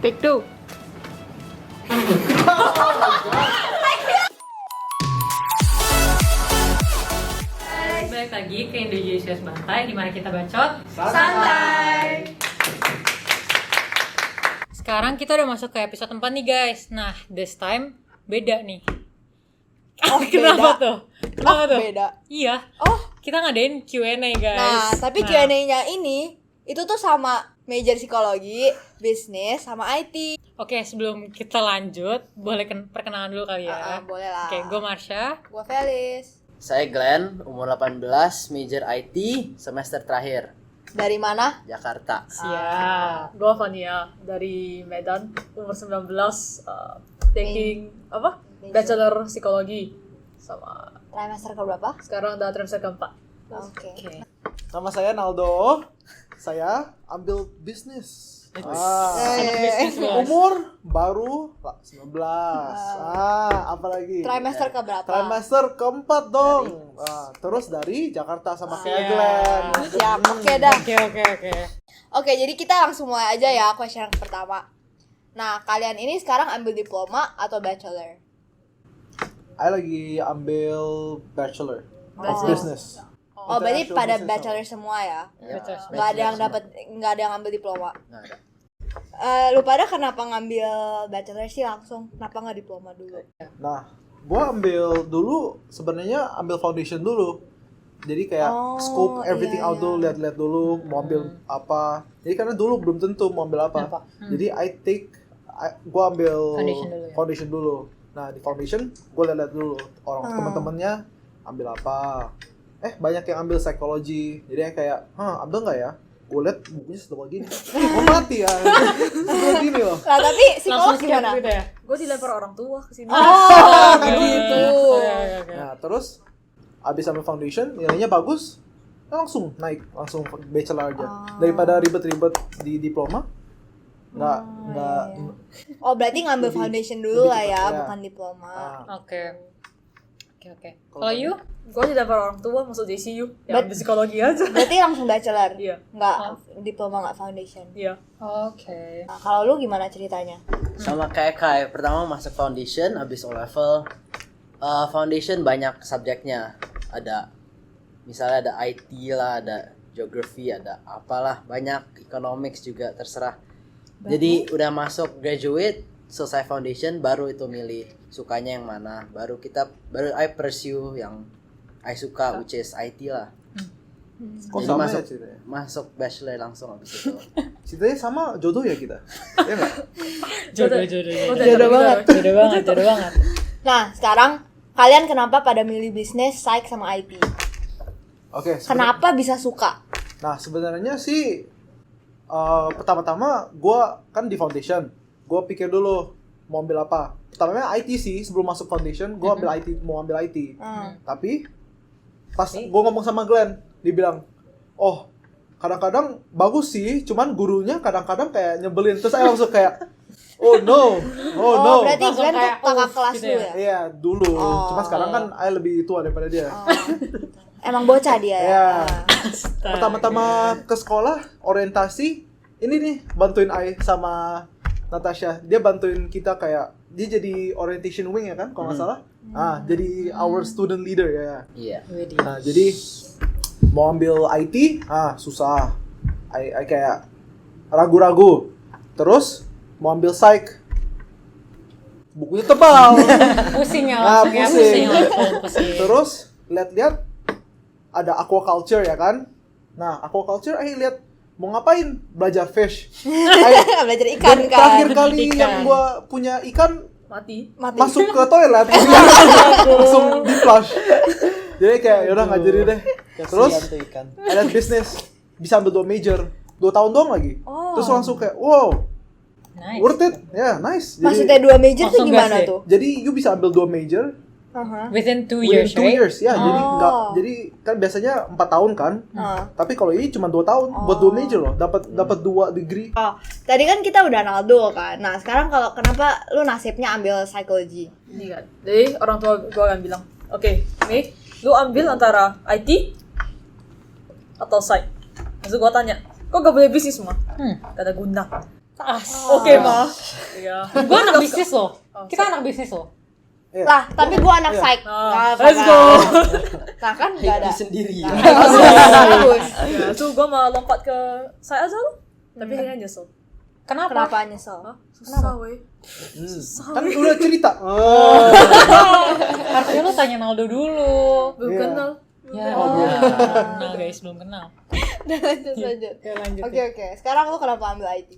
Take two. Balik lagi ke Indonesia's Bantai, di mana kita bacot Santai. Sekarang kita udah masuk ke episode 4 nih guys. Nah, this time beda nih. Oh, Kenapa beda? tuh? Kenapa tuh? Beda. Iya. Oh, Kita ngadain Q&A guys. nah tapi Q&A-nya ini itu tuh sama major psikologi, bisnis, sama IT. Oke, sebelum kita lanjut, boleh perkenalan dulu kali ya. Boleh lah. Oke, gue Marsha. Gue Felis. Saya Glenn, umur 18, major IT, semester terakhir, Dari mana? Jakarta. Siap. Gue Vania dari Medan, umur 19, taking Bachelor Psikologi sama Trimester keberapa? sekarang udah trimester keempat. Oke. Oke. Nama saya Naldo. Saya ambil bisnis. Anak bisnis bos. Umur baru 19. Apalagi? Trimester keberapa? Trimester keempat dong. Terus dari Jakarta sama kayak Siap. Glenn. Siap, oke dah. Oke. Oke, jadi kita langsung mulai aja ya question yang pertama. Nah, kalian ini sekarang ambil diploma atau bachelor? Saya lagi ambil bachelor of Bachelor. business. Oh, berarti International pada Business. bachelor semua ya? Ya, Nggak ada yang bachelor nggak ada yang ambil diploma. semua. Nggak ada. Lu pada kenapa ngambil bachelor sih langsung? Kenapa nggak diploma dulu? Nah, gua ambil dulu sebenarnya ambil foundation dulu. Jadi kayak Oh, scope everything iya, out dulu, iya. lihat-lihat dulu mau ambil apa. Jadi karena dulu belum tentu mau ambil apa. Jadi gua ambil Foundation dulu ya? foundation dulu. Nah, di foundation gua lihat dulu orang teman-temannya ambil apa. Banyak yang ambil psikologi. Jadi kayak, ambil nggak ya? Gue lihat bukunya setebal gini. Mau mati ya. Setebal gini loh. Nah, tapi psikolog Langsung gimana? skip gitu ya? Gue dilempar orang tua kesini. Oh, begitu. Oke. Nah, terus abis ambil foundation, nilainya bagus, langsung naik, langsung bachelor aja. Daripada ribet-ribet di diploma, nggak. Oh, berarti ngambil Lebih- foundation dulu lebih lah ya, cepat, ya. bukan diploma. Oke. Kalau you? Gue dilempar orang tua masuk JCU. Ya ambil psikologi aja. Berarti langsung bachelor? Iya. Nggak diploma, nggak foundation? Iya. Oke. Nah, kalau lu gimana ceritanya? Sama kayak Kai, pertama masuk foundation, habis O-level. Foundation banyak subjeknya. Ada, misalnya ada IT lah, ada geography, ada apalah, banyak, economics juga, terserah. Jadi udah masuk graduate, selesai foundation, baru itu milih sukanya yang mana. Baru I pursue yang I suka, which is IT lah. Kok Jadi sama masuk, ya ceritanya? masuk bachelor langsung habis itu. Ceritanya sama jodoh ya kita? Iya nggak? Jodoh. Jodoh banget. Jodoh banget. Nah, sekarang kalian kenapa pada milih bisnis, psych, sama IT? Oke. Kenapa bisa suka? Nah, sebenarnya sih pertama-tama gue kan di foundation, gue pikir dulu mau ambil apa. Pertamanya IT sih, sebelum masuk foundation gue ambil IT, mau ambil IT. Tapi pas gue ngomong sama Glenn, dia bilang, oh kadang-kadang bagus sih, cuman gurunya kadang-kadang kayak nyebelin. Terus saya langsung kayak, oh no. Berarti Langsung Glenn tuh kayak, kakak kelas gitu lu ya? ya? Iya dulu, Oh. cuma sekarang kan saya lebih tua daripada dia. Emang bocah dia ya? Iya. Pertama-tama ke sekolah orientasi, ini nih bantuin Ai sama Natasha. Dia bantuin kita kayak dia jadi orientation wing ya kan kalau nggak salah. Jadi our student leader ya. Iya. Nah, jadi mau ambil IT, susah. I kayak ragu-ragu. Terus mau ambil psych, bukunya tebal. Pusing ya Nah, langsung ya, pusing. pusing. Terus lihat-lihat ada aquaculture ya kan. Nah, aquaculture lihat mau ngapain? Belajar fish. Belajar ikan Dan kan? terakhir kali Ikan. yang gua punya ikan Mati. masuk ke toilet langsung di flush. Jadi kayak yaudah nggak jadi deh. Terus ada bisnis, bisa ambil 2 major, 2 tahun doang lagi. Terus langsung kayak wow, Nice. worth it, ya nice. Jadi, Maksudnya 2 major tuh Langsung gimana gas deh. tuh? jadi you bisa ambil 2 major Within 2 within years, 2 right? years ya. Jadi Oh. nggak, jadi kan biasanya 4 tahun kan. Tapi kalau ini cuma 2 tahun buat 2 major loh, dapat 2 degree. Oh, tadi kan kita udah Naldo kan. Nah, sekarang kalau kenapa lu nasibnya ambil psikologi? Ini kan. Jadi orang tua gue akan bilang, oke, nih, lu ambil antara IT atau psych. Terus gue tanya, kok gak boleh bisnis semua? Gak ada guna. Oke, mah. Iya. Gue anak bisnis loh. Kita anak bisnis loh. Iya. Lah, tapi gue anak Iya. psych. Let's go. Nah kan nggak ada. Happy sendiri. Bagus. Ya, so gue mau lompat ke saya aja loh. Tapi kayaknya nyesel. Kenapa? Kenapa nyesel? Susah weh. Kan udah cerita. Harusnya lu tanya Naldo dulu. Belum Iya. kenal. Ya, ya. kenal guys, belum kenal. Lanjut. Ya, lanjut. Oke. Sekarang lu kenapa ambil IT?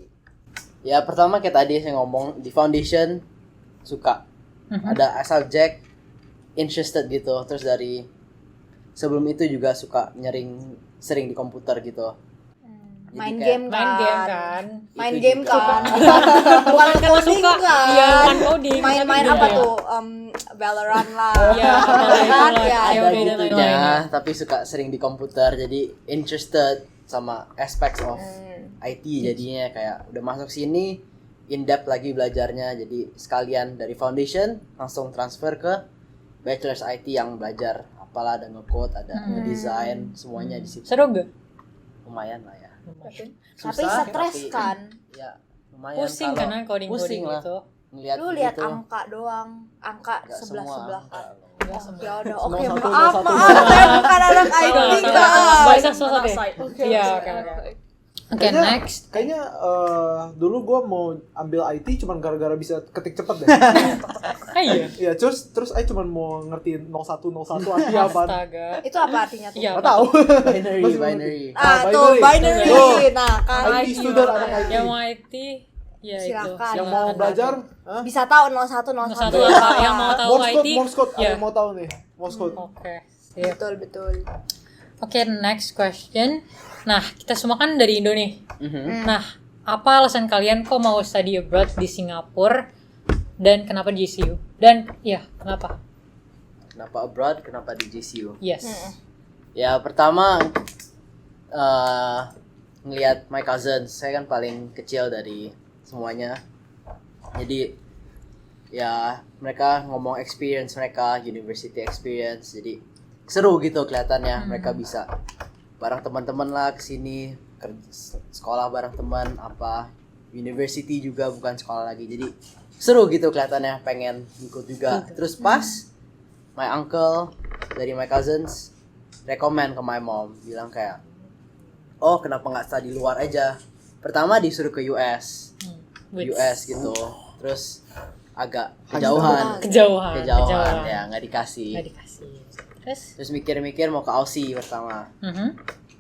Ya pertama kayak tadi saya ngomong di foundation suka ada subject interested gitu. Terus dari sebelum itu juga suka sering di komputer gitu. Jadi Main kayak- game Main game kan. Main Itu game juga. kan. Bukan Karena coding suka. kan. Iya, bukan coding. Main-main tapi apa game. tuh? Valorant lah. Iya, apalagi Kan kalau ya. AOD Ada dan gitunya, lain-lain. tapi suka sering di komputer jadi interested sama aspects of IT jadinya kayak udah masuk sini in depth lagi belajarnya jadi sekalian dari foundation langsung transfer ke bachelor's IT yang belajar apalah ada nge-code ada ngedesign semuanya di situ Seru gak? lumayan lah ya Tapi Susah, stres tapi- kan. ya lumayan Pusing kalau karena coding-coding pusing lah gitu. ngeliat Lu lihat gitu. angka doang, angka Nggak sebelah-sebelah semua. kan. Nggak semua. Ya udah, Semua oke. satu, Maaf, satu. saya bukan anak IT kan. Bahasa susah deh. Oke, Iya, oke, oke. oke. Oke, Kayaknya- next. Kayaknya dulu gue mau ambil IT cuman gara-gara bisa ketik cepet deh. Iya. Iya, terus I cuman mau ngertiin 0101 artinya apa? Astaga. Itu apa artinya tuh? Iya. Gak tahu. binary Masih binary Ah, tuh binary. binary. Oh. Nah, kan IT student anak IT. Yang mau IT, ya itu. Silakan. Yang mau belajar, hah? bisa tahu 01 Satu 01. apa yang mau tahu Morse code, IT? Morse code. Ada Ya. yang mau tahu nih, Morse code. Oke. Sip. Betul. Oke, next question. Nah, kita semua kan dari Indo nih. Mhm. Nah, apa alasan kalian kok mau study abroad di Singapura dan kenapa di GCU? Dan ya, kenapa? kenapa abroad kenapa di GCU Yes. ya pertama ngelihat my cousins saya kan paling kecil dari semuanya jadi ya mereka ngomong experience mereka university experience jadi seru gitu kelihatannya mereka bisa bareng teman-teman lah kesini sekolah bareng teman apa university juga bukan sekolah lagi jadi seru gitu kelihatannya pengen ikut juga terus pas my uncle dari my cousins recommend ke my mom bilang kayak oh kenapa nggak study luar aja pertama disuruh ke US gitu terus agak kejauhan Kejauhan. ya nggak dikasih Nggak dikasih. terus mikir-mikir mau ke Aussie pertama Mhm.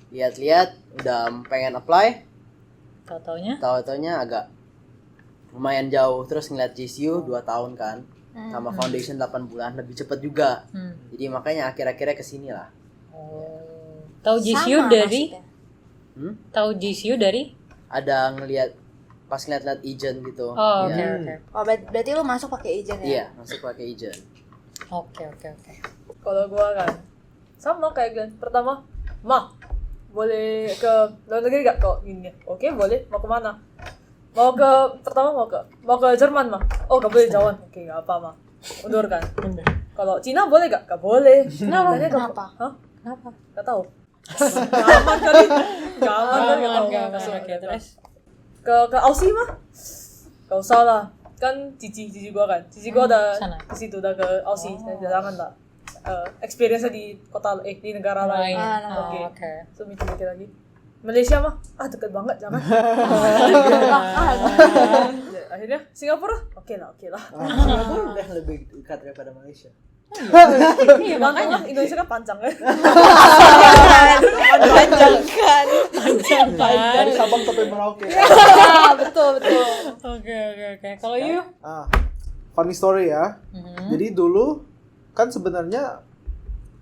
lihat-lihat udah pengen apply Tahu-taunya? tahu-taunya agak lumayan jauh terus ngeliat GCU 2 tahun kan sama foundation 8 bulan lebih cepet juga jadi makanya akhir-akhirnya kesini lah Oh. Tahu GCU Sama dari? maksudnya. Tahu GCU dari? ada ngeliat pas ngeliat agent gitu Oh, oke ya. oke. Oh, berarti lu masuk pakai agent ya? Iya masuk pakai agent Oke. Kalau gua kan sama kayak Glenn. Pertama, mah boleh ke luar negeri gak kok ini? Oke, boleh. Mau kemana? Pertama mau ke Jerman mah. Oh, gak boleh jauhan. Oke, gak apa mah. Undur kan. Kalau Cina boleh gak? Gak boleh. Kenapa? Hah? Kenapa? Gak tahu. Gaman kali. Gaman kali. Gak tahu. Gaman. Masuk. Oke, terus? Ke Aussie mah? Gak usah lah. Kan cici gua kan. Cici gua udah sana. di situ udah ke Aussie. Jangan lah. Experience-nya di di negara lain. Oh, Oke. oke. So mikir-mikir lagi. Malaysia mah deket banget jangan. Akhirnya Singapura oke lah. Singapura udah lebih dekat daripada Malaysia Iya, Gampang makanya. lah, Indonesia kan panjang kan. Panjang kan. Dari Sabang sampai Merauke. Ah, betul. Oke. Kalau you? Funny story ya. Jadi dulu kan sebenarnya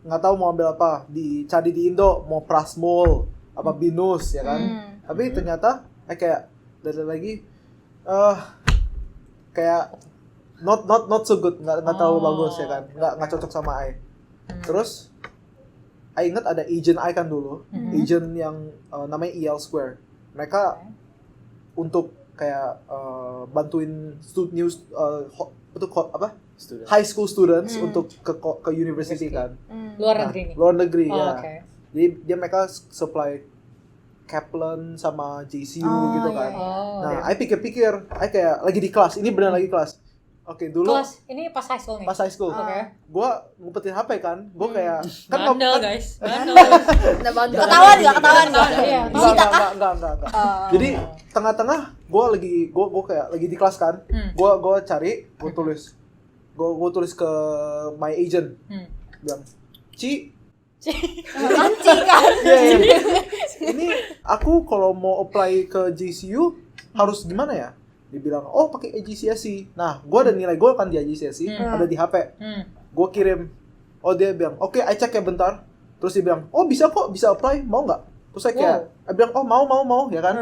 nggak tahu mau ambil apa dicari di Indo mau Prasmul apa Binus ya kan. Tapi ternyata kayak dari lagi kayak not so good nggak terlalu bagus ya kan nggak cocok sama I. Terus I ingat ada agent I kan dulu agent yang namanya EL Square mereka untuk kayak bantuin student high school students untuk ke university kan Luar negeri nih. luar negeri Oh, ya oke. jadi dia mereka supply Kaplan sama JCU Oh, gitu iya, kan. iya. Oh. Nah, I pikir-pikir, I kayak lagi di kelas. Ini benar lagi kelas. Oke, dulu Kelas ini pas high school nih. pas high school, Oke. gua ngumpetin HP kan. Gua kayak kan Bandel kan- guys. Bandel. Nah, bandel. Ketahuan nggak? Iya. Enggak. Oh. Jadi tengah-tengah gua kayak lagi di kelas kan. Gua cari, gua tulis ke my agent. Hmm. Bilang, "Ci, Anjing kan. iya. Ini aku kalau mau apply ke JCU harus gimana ya?" Dia bilang, "Oh, pakai AGCSE." Nah, gua ada nilai gua kan di AGCSE, ada di HP. Gua kirim. Oh, dia bilang, "Oke, I cek ya bentar." Terus dia bilang, "Oh, bisa kok, bisa apply, mau nggak?" Terus saya kayak, I bilang, "Oh, mau, ya kan?"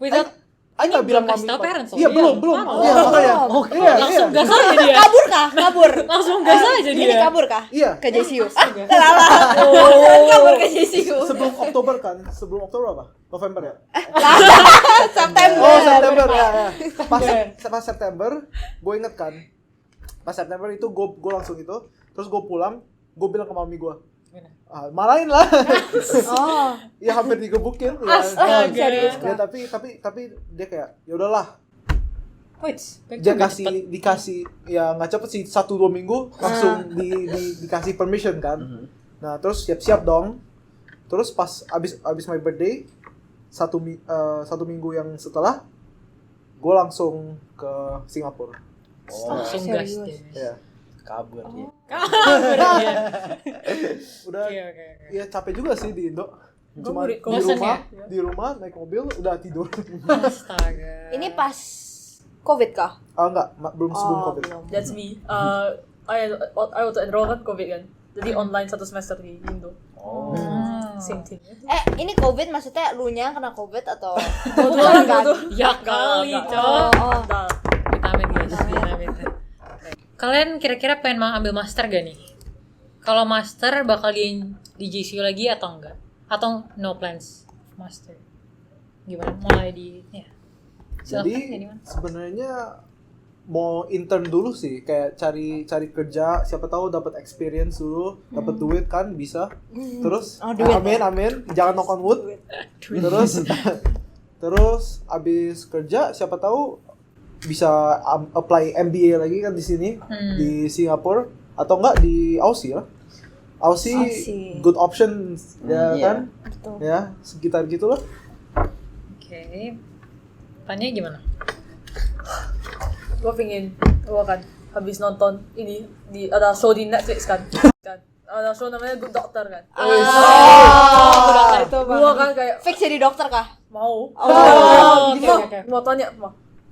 Without I nggak bilang kasih tau mami. parents loh. Iya, belum. Oh. Iya, makanya. Oke, Iya, langsung iya. gas aja dia. Kabur kah? Kabur. Langsung gas aja Jadi dia. kabur kah? Iya. Ke JCU. Astaga. Kabur ke JCU. Sebelum Oktober kan? Sebelum Oktober apa? November ya? September. Oh, September ya. Pas September, gue inget kan. Pas September itu gue langsung itu, terus gue pulang, gue bilang ke mami gue, marahin lah. Oh. Ya hampir digebukin. Astaga. Serius Ya kah? tapi dia kayak, ya udahlah. Wait, Dia dikasih ya nggak cepet sih 1-2 minggu langsung dikasih permission kan. Nah terus siap-siap dong. Terus pas abis my birthday satu minggu yang setelah gue langsung ke Singapura. langsung gas dia. Ya. Kabur dia. Udah Oke. ya capek juga sih di Indo. Cuma Bosan di rumah naik mobil udah tidur. Astaga. Ini pas COVID kah? Enggak, belum sebelum COVID. belum. That's me. I waktu enroll kan COVID kan. Jadi online 1 semester di Indo. Oh. Same thing. Ini COVID maksudnya lu nya kena COVID atau Dua kan? Ya kali, Enggak. Cok. Oh. Nah, Vitamin guys, vitamin. Kalian kira-kira pengen ambil master gak nih? Kalau master bakal di JCU lagi atau enggak? Atau no plans master? Gimana? Mulai di ya. Silakan, Jadi Ediman. sebenarnya mau intern dulu sih, kayak cari kerja, siapa tahu dapat experience dulu, dapat duit kan bisa. Terus duit. amin, jangan knock on wood. Terus abis kerja siapa tahu bisa apply MBA lagi kan di sini di Singapura atau enggak di Aussie lah. Aussie Aussie. good option ya Iya. kan? Betul. Ya, sekitar gitulah. Oke. Tanya gimana? gue kan habis nonton ini ada show di Netflix kan. Ada show namanya Good Doctor kan. Oh, itu Gue kan kayak fix jadi dokter kah? mau. Oke, oke. Mau tanya,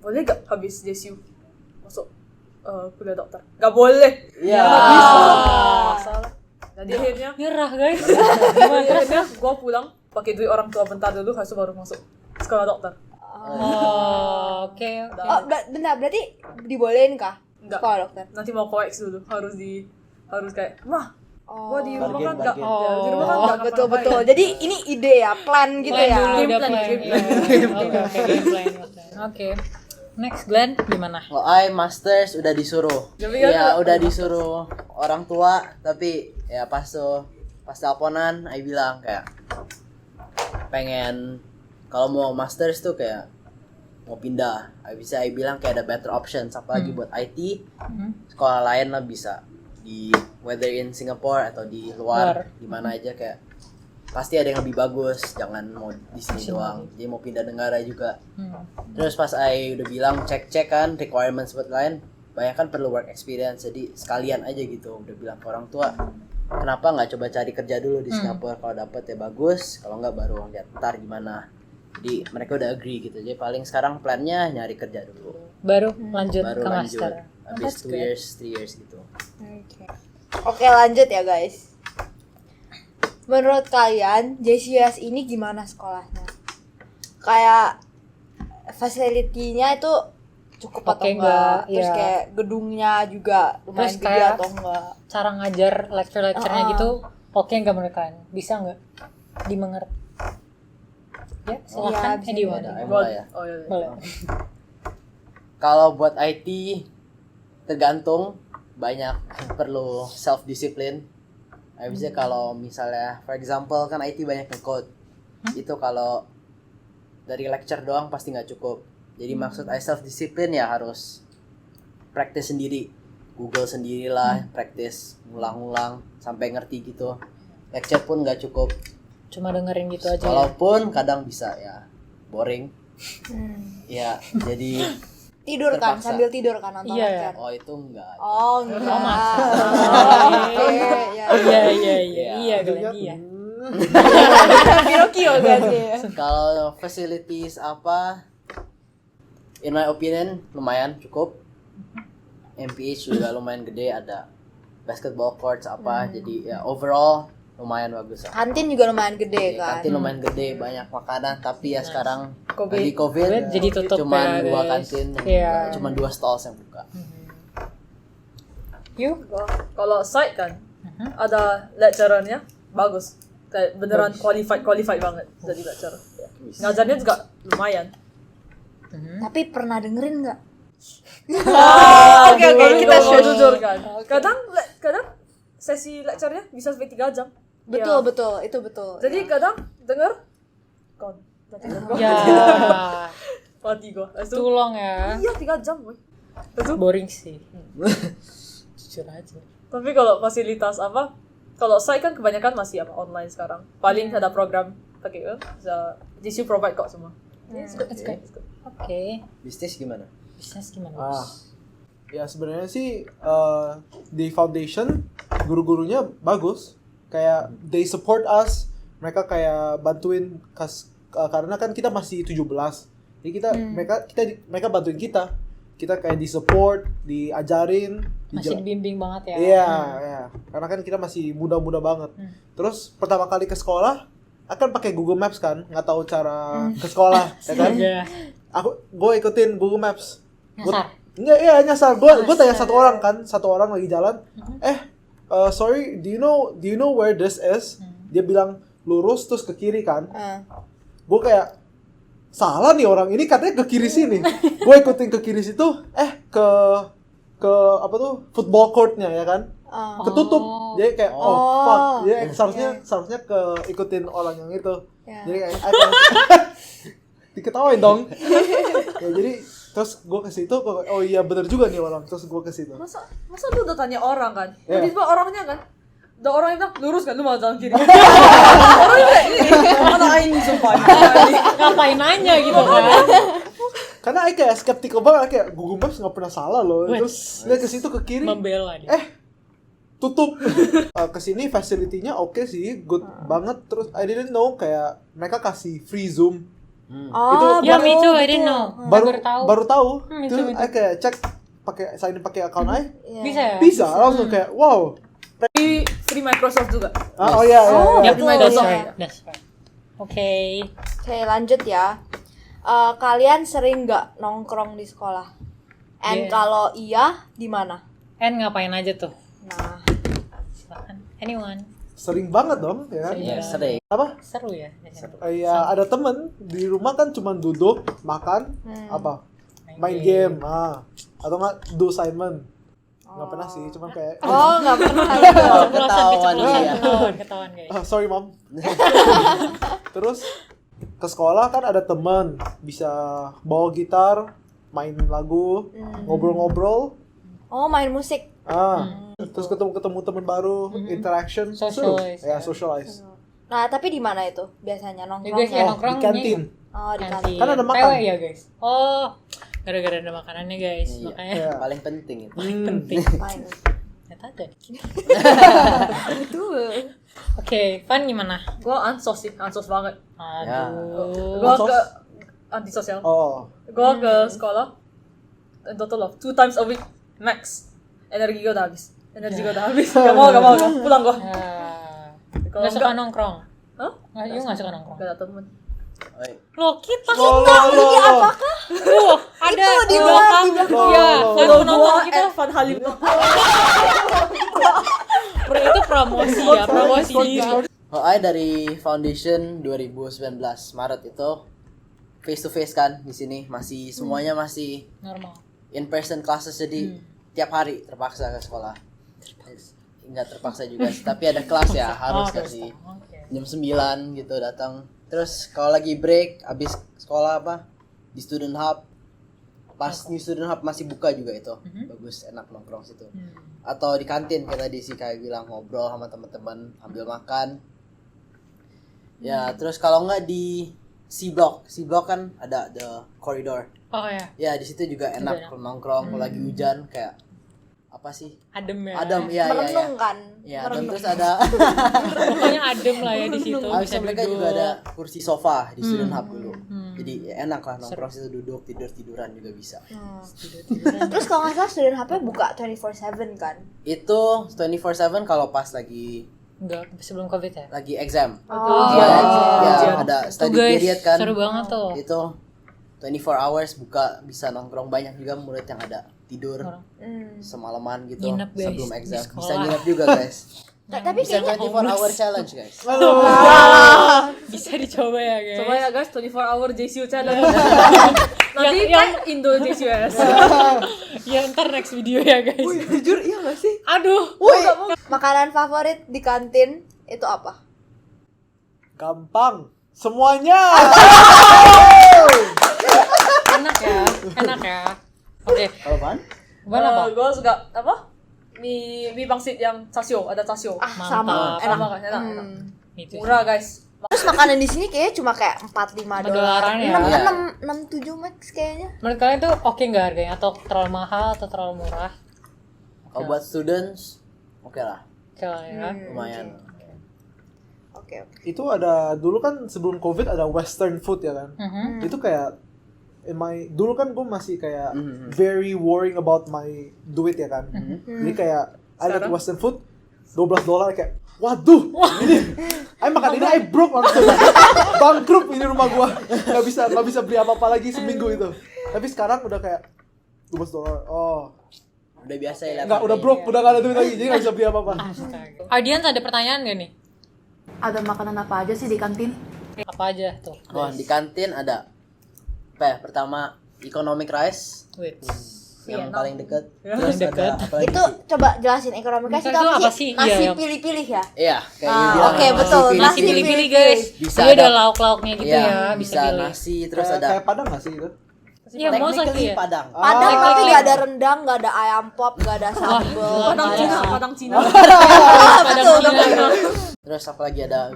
boleh gak habis JCU masuk kuliah dokter? Gak boleh. Iya. Gak bisa. Masalah. Jadi akhirnya Nyerah guys. gue pulang pakai duit orang tua bentar dulu, habis itu baru masuk sekolah dokter. Oh, oke. Oh, benar berarti dibolehin kah? Enggak. Sekolah dokter. Nanti mau koeks dulu, harus kayak Oh. gue di rumah kan nggak, Bargain. ya, di rumah kan Oh, nggak betul. ngapa-ngapain. Jadi ini ide ya, plan gitu Plan ya. dulu, Game udah plan, plan. game Iya. Oke, game plan. Oke. Next, Glenn, gimana? Kalau I masters udah disuruh. Tapi kan Iya, nggak- udah disuruh orang tua, tapi ya pas teleponan I bilang kayak pengen kalau mau masters tuh kayak mau pindah. I bilang kayak ada better options apalagi buat IT. Sekolah lain lah bisa di whether in Singapore atau di luar, di mana aja kayak pasti ada yang lebih bagus, jangan mau di sini doang. Jadi mau pindah negara juga. Terus pas I udah bilang cek kan requirements buat lain, banyak kan perlu work experience, jadi sekalian aja gitu. Udah bilang ke orang tua, kenapa nggak coba cari kerja dulu di Singapura, kalau dapet ya bagus, kalau nggak baru lihat ntar gimana. Jadi mereka udah agree gitu. Jadi paling sekarang plannya nyari kerja dulu, Baru lanjut baru ke lanjut. master. Habis 2 years, 3 years gitu. Oke, lanjut ya guys. Menurut kalian JCUS ini gimana sekolahnya? Kayak fasilitinya itu cukup atau Oke, enggak? enggak, Terus iya. kayak gedungnya juga lumayan Terus gede kayak atau enggak? Cara ngajar lecture-lecturenya gitu, oke nggak menurut kalian? Bisa nggak dimengerti? Ya, silakan. bisa Ediman. Ada I mulai ya. Oh iya. Boleh. Kalau buat IT tergantung, banyak perlu self discipline. Bisa kalau misalnya for example kan IT banyak nge-code. itu kalau dari lecture doang pasti nggak cukup. Jadi maksud I self discipline ya harus praktis sendiri, Google sendirilah, praktis ngulang-ngulang sampai ngerti gitu. Lecture pun nggak cukup. Cuma dengerin gitu aja. Walaupun kadang bisa ya boring. Ya jadi Tidur kan, terpaksa. sambil tidur kan nonton Iya. lecture. oh itu enggak. Oh, enggak. masa. Oke, ya. Iya, Glenn, iya. Pinocchio kan sih. Kalau facilities apa, in my opinion lumayan cukup. MPH juga lumayan gede, ada basketball courts apa, jadi ya overall lumayan bagus lah. Kantin juga lumayan gede kan. Kantin lumayan gede, banyak makanan, tapi ya sekarang Covid. lagi COVID, Jadi tutup cuman ya, 2 guys. kantin, yang Iya. buka, cuman 2 stalls yang buka. Yuk. Kalau site kan ada lecturernya bagus, kayak beneran qualified banget jadi lecturer. Ya. Ngajarnya juga lumayan. Tapi pernah dengerin nggak? Oke, kita mau shush. jujur kan. Kadang sesi lecturenya bisa sampai 3 jam. Betul, Ya. betul, itu betul. Jadi kadang denger kon Ya. mati gua. Lepas tu, Tolong ya. iya 3 jam boy. Lepas tu, Boring sih. Jujur aja. tapi kalau fasilitas apa? Kalau site kan kebanyakan masih apa online sekarang. Paling ada program pakai bisa JSU provide kok semua. It's good. Oke. Bisnis gimana? Bisnis gimana? Ya sebenarnya sih di foundation guru-gurunya bagus, kayak they support us, mereka kayak bantuin karena kan kita masih 17, jadi mereka bantuin kita kayak di support, diajarin, Masih dibimbing banget ya. Iya, iya. Karena kan kita masih muda-muda banget. Terus pertama kali ke sekolah akan pakai Google Maps kan, nggak tahu cara ke sekolah, ya kan? Iya. Gue ikutin Google Maps. Nyasar. Enggak, iya nyasar. Gue tanya satu orang lagi jalan. Sorry, do you know where this is? Dia bilang lurus terus ke kiri kan. Gue kayak salah nih orang ini, katanya ke kiri sini. Gue ikutin ke kiri situ, ke apa tuh football courtnya ya kan. Ketutup. Jadi kayak fuck. Jadi seharusnya ke ikutin orang yang itu. Jadi kayak diketawain dong. Ya jadi terus gue ke situ, oh iya bener juga nih orang, terus gue ke situ. Masa lu udah tanya orang kan? Iya. Tiba-tiba orangnya kan, udah orang yang bilang lurus kan, lu malah jalan kiri. Orangnya kayak ini, mana ini sumpah. Ngapain nanya gitu kan? Karena aku kayak skeptikal banget, kayak Google Maps nggak pernah salah loh. Terus dia ke situ ke kiri, Membela dia. tutup. Kesini facility-nya oke sih, good banget. Terus I didn't know kayak mereka kasih free Zoom. Itu Ya, me too, I didn't know. baru tahu. Me Terus too. I kayak cek sign in pakai account I. Bisa ya? Bisa langsung kayak wow. Free Microsoft juga. Oh iya. Yep, betul, that's ya. right. That's right. Oke. Oke, lanjut ya. Kalian sering nggak nongkrong di sekolah? And Yeah. kalau iya, di mana? And ngapain aja tuh? Nah, Silakan. Anyone? Sering banget dong ya. Sering. Ya sering. Apa? Seru ya? Iya, ada temen di rumah kan cuma duduk, makan, apa? Main game, atau nggak do assignment. Nggak pernah sih, cuma kayak nggak pernah. Ketahuan dia. Ketahuan guys. sorry mom. Terus ke sekolah kan ada temen, bisa bawa gitar, main lagu, ngobrol-ngobrol. Oh, main musik. Terus ketemu teman baru, interaction, seru. Socialize, Ya, ya. socialize. Nah, tapi di mana itu biasanya Ya nongkrong? guys, ya Oh, nongkrong di kantin. Oh, di kantin. Kan ada makan. PW ya guys. Oh, gara-gara ada makanannya guys. Iya. Makanya Iya. Paling penting itu. penting. Main. Ternyata ada. Betul. Oke, Van gimana? Gua ansos banget. Aduh. Gua Ansos? ke antisosial. Oh, Gua ke sekolah in total of 2 times a week max. Energi gua udah habis. Gak mau. Pulang gua. Kalau Nggak suka enggak- nongkrong? Hah? Nggak suka nongkrong? Gak ada temen. Oi. Loh, kita lo. ada di belakang. belakang. Iya, Lo. kan Kalau penonton gua kita. Evan Halim. Itu promosi ya, promosi diri. Oh, I dari Foundation 2019 Maret itu face to face kan di sini, masih semuanya masih Normal. in person classes, jadi tiap hari terpaksa ke sekolah. Nggak terpaksa juga sih, tapi ada kelas ya harus Oh, kasih Oke. jam 9 gitu datang. Terus kalau lagi break abis sekolah apa di student hub, pas new student hub masih buka juga itu bagus, enak nongkrong situ. Atau di kantin kayak tadi sih kayak bilang, ngobrol sama teman-teman ambil makan. Ya terus kalau nggak di C block kan ada the corridor. Oh ya, Ya di situ juga enak nongkrong kalau lagi hujan kayak apa sih? adem ya. Adem ya. Merenung kan. Ya, dan terus ada Pokoknya adem lah ya di situ. habis Bisa mereka duduk. juga ada kursi sofa di student hub dulu. Jadi ya enak lah nongkrong situ, duduk tiduran juga bisa. Terus kalau nggak salah student HP buka 24/7 kan? Itu 24/7 kalau pas lagi Enggak, sebelum covid ya. lagi exam. Oh. Ya, Ujian. ada Tuh study guys, period kan. seru banget tuh. Itu 24 hours buka, bisa nongkrong, banyak juga murid yang ada tidur semalaman gitu Nginep, guys, sebelum di exam. sekolah. Bisa nginep juga guys. Tapi Bisa kayaknya 24 hour challenge guys. Bisa dicoba ya guys. Coba ya guys, 24 hour JCU challenge. Nanti Yang- kan Indo JCUS. Ya ntar next video ya guys. jujur iya gak sih? Aduh. Makanan favorit di kantin itu apa? Gampang. Semuanya. Enak ya. Enak ya. Oke. Kalau Van? Gimana apa? Gue suka apa? Mie pangsit yang chasio, ada chasio. Mantap. Sama enak. Sama kan, enak. Itu. Murah guys. Terus makanan di sini kayaknya cuma kayak 4-5 Dolaran ya. 6-7 max kayaknya. Menurut kalian tuh oke nggak harganya? Atau terlalu mahal atau terlalu murah? Kalau buat students oke lah, Oke lah ya. lumayan. Oke. Itu ada dulu kan sebelum Covid ada western food ya kan. Itu kayak dulu kan gue masih kayak very worrying about my duit ya kan. Jadi kayak I like western food $12 kayak waduh ini I makan ini I broke langsung bangkrut ini rumah gua nggak bisa beli apa-apa lagi seminggu itu. Tapi sekarang udah kayak $12 Udah biasa ya. nggak, udah broke, udah nggak ada duit lagi jadi nggak bisa beli apa-apa. Audiens ada pertanyaan gak nih? Ada makanan apa aja sih di kantin? Apa aja tuh? Oh, di kantin ada apa ya? Pertama economic rice Wait. yang paling dekat. Paling Terus dekat. ada apa lagi Itu sih? coba jelasin ekonomi Itu kasih itu apa apa sih? sih? Nasi Iya, pilih-pilih ya? Iya, kayak you bilang. Oke, betul. pilih-pilih. Nasi pilih-pilih guys. Bisa Jadi ada ada- lauk-lauknya gitu Iya, ya. bisa pilih. nasi terus Kayak ada kayak Padang nggak sih itu? Iya, mau technically ya. Padang. Padang Ah. tapi gak ada rendang, gak ada ayam pop, gak ada sambal. Padang Parah. Cina, Padang Cina. Betul, Cina. Terus apa lagi ada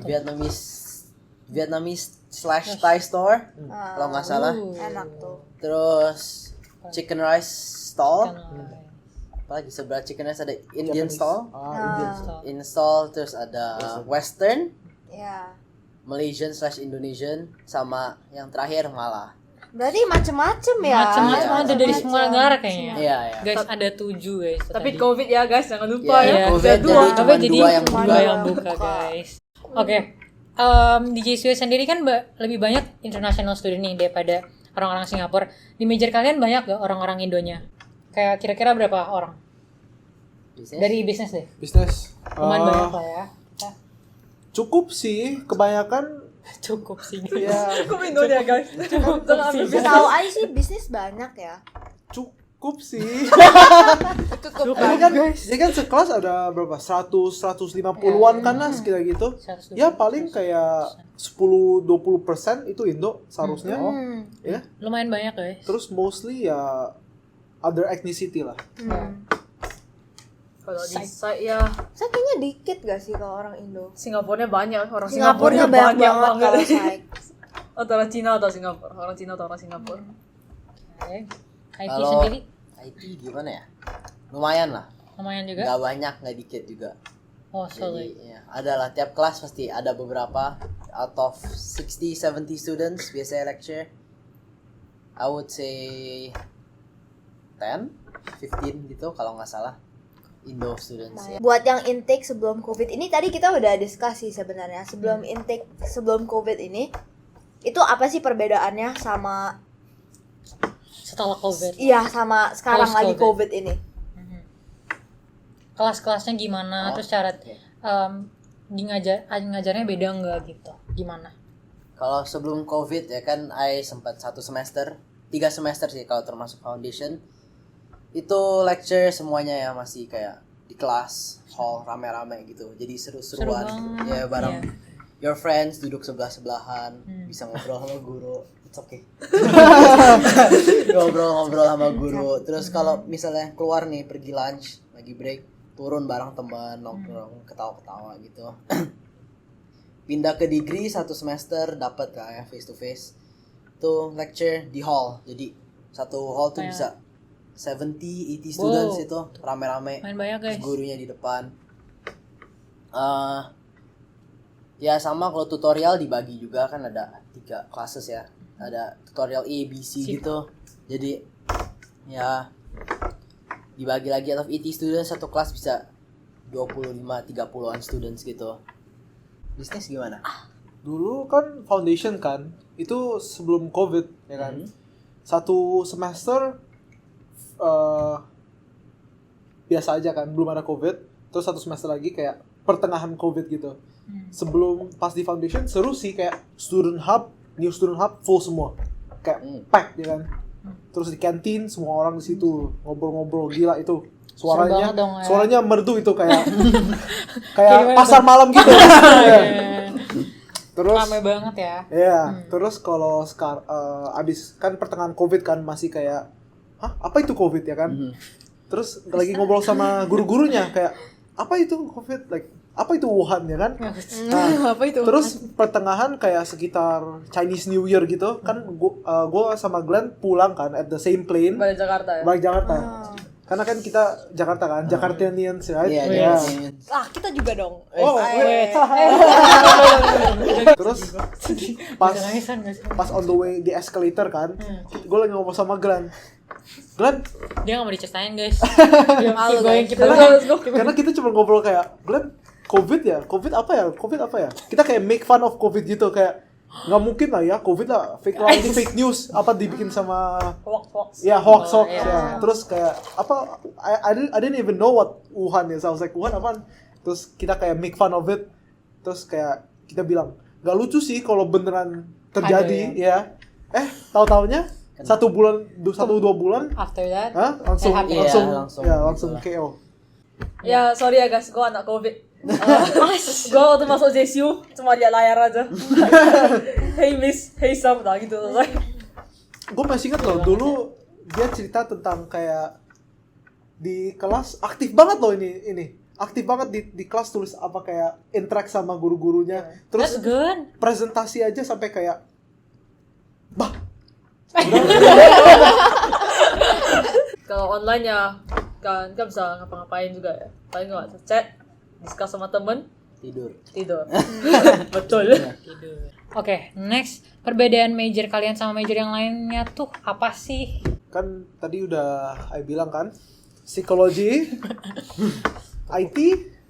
Vietnamese slash Thai store kalau nggak salah. Enak tuh. Terus chicken rice stall. Kan, Apalagi sebelah chicken rice ada Indian stall. Indian. Indian stall terus ada Western, Ya. Malaysian slash Indonesian, sama yang terakhir Malah. Berarti macem-macem ya. Macam-macam Iya. ada dari semua negara kayaknya. Iya ya. Guys, ada 7 guys. Tapi tadi. Covid ya guys, jangan lupa Iya, ya. Covid Ada dua. jadi cuma Tapi jadi dua yang cuma buka. dua yang buka guys. Oke. Di JCU sendiri kan lebih banyak international student nih daripada orang-orang Singapura. Di major kalian banyak gak orang-orang Indonya? Kayak kira-kira berapa orang? Bisnis? Dari bisnis deh. Bisnis. Lumayan banyak lah ya. Cukup sih, kebanyakan Cukup sih. ya Cukup Indonya guys. Jangan ambil bisnis. Tahu aja sih bisnis banyak ya. cukup sih. Cukup Ini kan sekelas ada berapa? 100-150-an kan lah sekitar gitu. 120%. Ya paling kayak 10-20% itu Indo seharusnya. Ya. Lumayan banyak guys. Terus mostly ya other ethnicity lah. Kalau di saya ya Saya kayaknya dikit gak sih kalau orang Indo? Singapurnya banyak, orang Singapurnya Singapurnya banyak banget kalau banget. saya. Antara Cina atau Singapura, orang Cina atau orang Singapura. Oke. IT Kalau sendiri IT gimana ya? Lumayan lah. lumayan juga. Nggak banyak, nggak dikit juga. Oh, sorry. Jadi ya, ada lah tiap kelas pasti ada beberapa out of 60-70 students biasanya lecture. I would say 10, 15 gitu kalau nggak salah. Indo students ya. Buat yang intake sebelum COVID ini tadi kita udah diskusi sebenarnya. Sebelum intake sebelum COVID ini itu apa sih perbedaannya sama Setelah COVID. iya sama sekarang lagi Post-COVID. COVID ini? Kelas-kelasnya gimana? Terus cara ngajarnya beda nggak gitu? Gimana? Kalau sebelum COVID ya kan, I sempat 1 semester, 3 semester sih kalau termasuk foundation. Itu lecture semuanya ya masih kayak di kelas hall rame-rame gitu. Jadi seru-seruan Seru gitu. banget, Ya bareng iya. your friends duduk sebelah-sebelahan, bisa ngobrol sama guru. It's okay. Ngobrol-ngobrol sama guru. Terus kalau misalnya keluar nih pergi lunch, lagi break, turun bareng teman, nongkrong, ketawa-ketawa gitu. Pindah ke degree 1 semester dapat kayak face to face. Tuh lecture di hall. Jadi satu hall tuh bisa 70-80 students itu rame-rame. Main banyak guys. Terus gurunya di depan. Ya sama kalau tutorial dibagi juga kan ada 3 classes ya. Ada tutorial A, B, C gitu. Jadi ya dibagi lagi out of 80 students satu kelas bisa 25-30an students gitu. Bisnis gimana? Dulu kan foundation kan, itu sebelum COVID ya kan. 1 semester biasa aja kan, belum ada COVID. Terus 1 semester lagi kayak pertengahan COVID gitu. Sebelum pas di foundation seru sih, kayak student hub, new student hub full semua. Kayak pack ya kan. Terus di kantin semua orang di situ ngobrol-ngobrol gila itu. Suaranya dong, ya. suaranya merdu itu kayak kayak pasar malam gitu. Terus Rame banget ya. iya, terus kalau sekarang abis kan pertengahan COVID kan masih kayak hah, apa itu COVID ya kan? Terus lagi ngobrol sama guru-gurunya kayak apa itu COVID, like apa itu Wuhan ya kan? Nah, Apa itu? terus pertengahan kayak sekitar Chinese New Year gitu kan, gua sama Glenn pulang kan at the same plane Balik Jakarta ya. balik Jakarta. Karena kan kita Jakarta kan, Jakartanians right? Iya, Ya. Kita juga dong. Oh, Wait. terus pas Nangisan gak sih? pas on the way di escalator kan, gue lagi ngomong sama Glenn, Dia gak mau diceritain guys. Malu, Keep guys. going. karena kita cuma ngobrol kayak Glenn, COVID ya, COVID apa ya? Kita kayak make fun of COVID gitu, kayak nggak mungkin lah ya COVID lah, fake lah, ini fake news apa dibikin sama Hoax. ya hoax iya. ya. Terus kayak apa, I didn't even know what Wuhan is. I was like, Wuhan apaan? Terus kita kayak make fun of it. Terus kayak kita bilang nggak lucu sih kalau beneran terjadi ya. Tahu-taunya 1 bulan 2 bulan After that, langsung Iya, langsung KO. Ya sorry ya guys, gue anak COVID. Gue waktu masuk JSU cuma lihat layar aja. Hey miss, hey Sam, dah gitu selesai. Gue masih inget loh, dulu dia cerita tentang kayak di kelas aktif banget loh ini. Aktif banget di kelas, tulis apa kayak interact sama guru-gurunya. that's Terus good. presentasi aja sampai kayak Kalau online ya kan bisa ngapa-ngapain juga ya. Paling nggak chat, discuss sama temen, Tidur. Betul. Oke, next. Perbedaan major kalian sama major yang lainnya tuh apa sih? kan tadi udah I bilang kan, psikologi, IT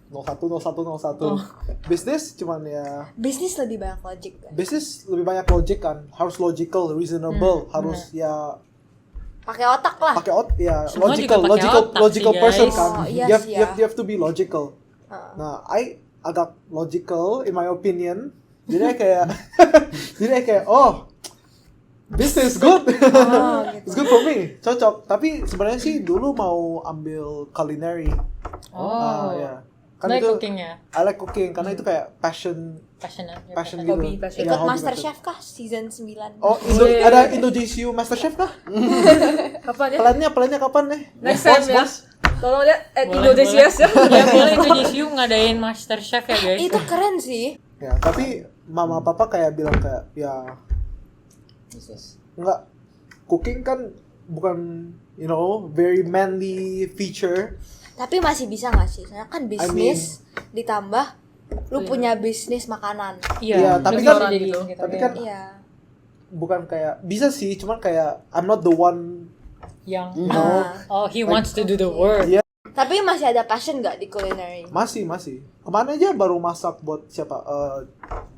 01. Bisnis cuman ya Bisnis lebih banyak logic kan. bisnis lebih banyak logic kan, harus logical, reasonable, harus ya Pakai otak lah. pakai ya Semua juga pakai logical otak sih, person guys. kan. Oh, yes, You have to be logical. Nah, I agak logical in my opinion. Jadi kayak oh, business good. It's good for me. Cocok. Tapi sebenarnya sih dulu mau ambil culinary. Ya. Kan Like itu cooking ya? I like cooking karena itu kayak passion Passionate. gitu. Hobi, passion. Ya, Ikut hobi, MasterChef kah season 9? Oh, ada Indonesian MasterChef kah? Kapan ya? Plannya kapan nih? Next time ya. Tolong lihat @indojcs ya. Ya boleh itu JSU ngadain MasterChef ya guys. Itu keren sih. Ya, tapi mama papa kayak bilang kayak ya Bisnis. enggak, cooking kan bukan very manly feature. Tapi masih bisa gak sih? Soalnya kan bisnis ditambah lu punya bisnis makanan. Iya, tapi lebih kan- bisa jadi gitu, tapi ya. kan Iya. Bukan kayak bisa sih, cuman kayak I'm not the one. yang Nah, he wants to do the work. Iya, tapi masih ada passion gak di culinary? masih. Kemana aja baru masak buat siapa?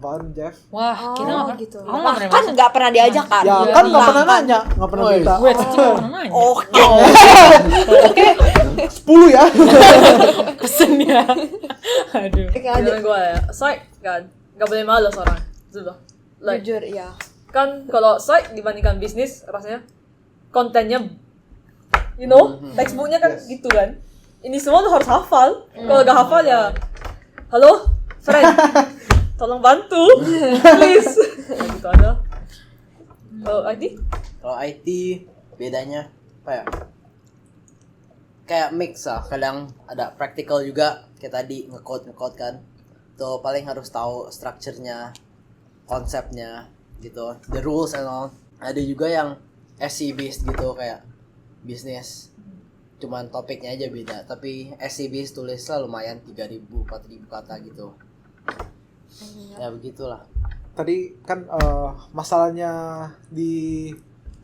Van Jeff. Wah, kita Oh nggak gitu. Aku nggak pernah Kan masak. nggak pernah diajak kan? Ya Iya, kan iya. nggak pernah nanya, nggak pernah minta. Wait, Cici nggak pernah nanya. Oke. 10 ya. Pesen ya. Aduh. Oke, lanjut. Jangan gue ya. Site kan nggak boleh malas orang. Sudah. Like Jujur, ya. kan kalau site dibandingkan bisnis rasanya kontennya textbooknya kan gitu kan. Ini semua lu harus hafal. Kalau gak hafal ya halo friend tolong bantu, please. Ya, gitu aja. ID? Kalau IT bedanya apa ya? Kayak mix lah, kadang ada practical juga kayak tadi nge-code kan. Tuh paling harus tahu structure-nya, konsepnya gitu, the rules and all. Ada juga yang SC based gitu kayak bisnis. Cuman topiknya aja beda, tapi SC based tulisnya lumayan 3.000 4.000 kata gitu. Ya begitulah. Tadi kan masalahnya di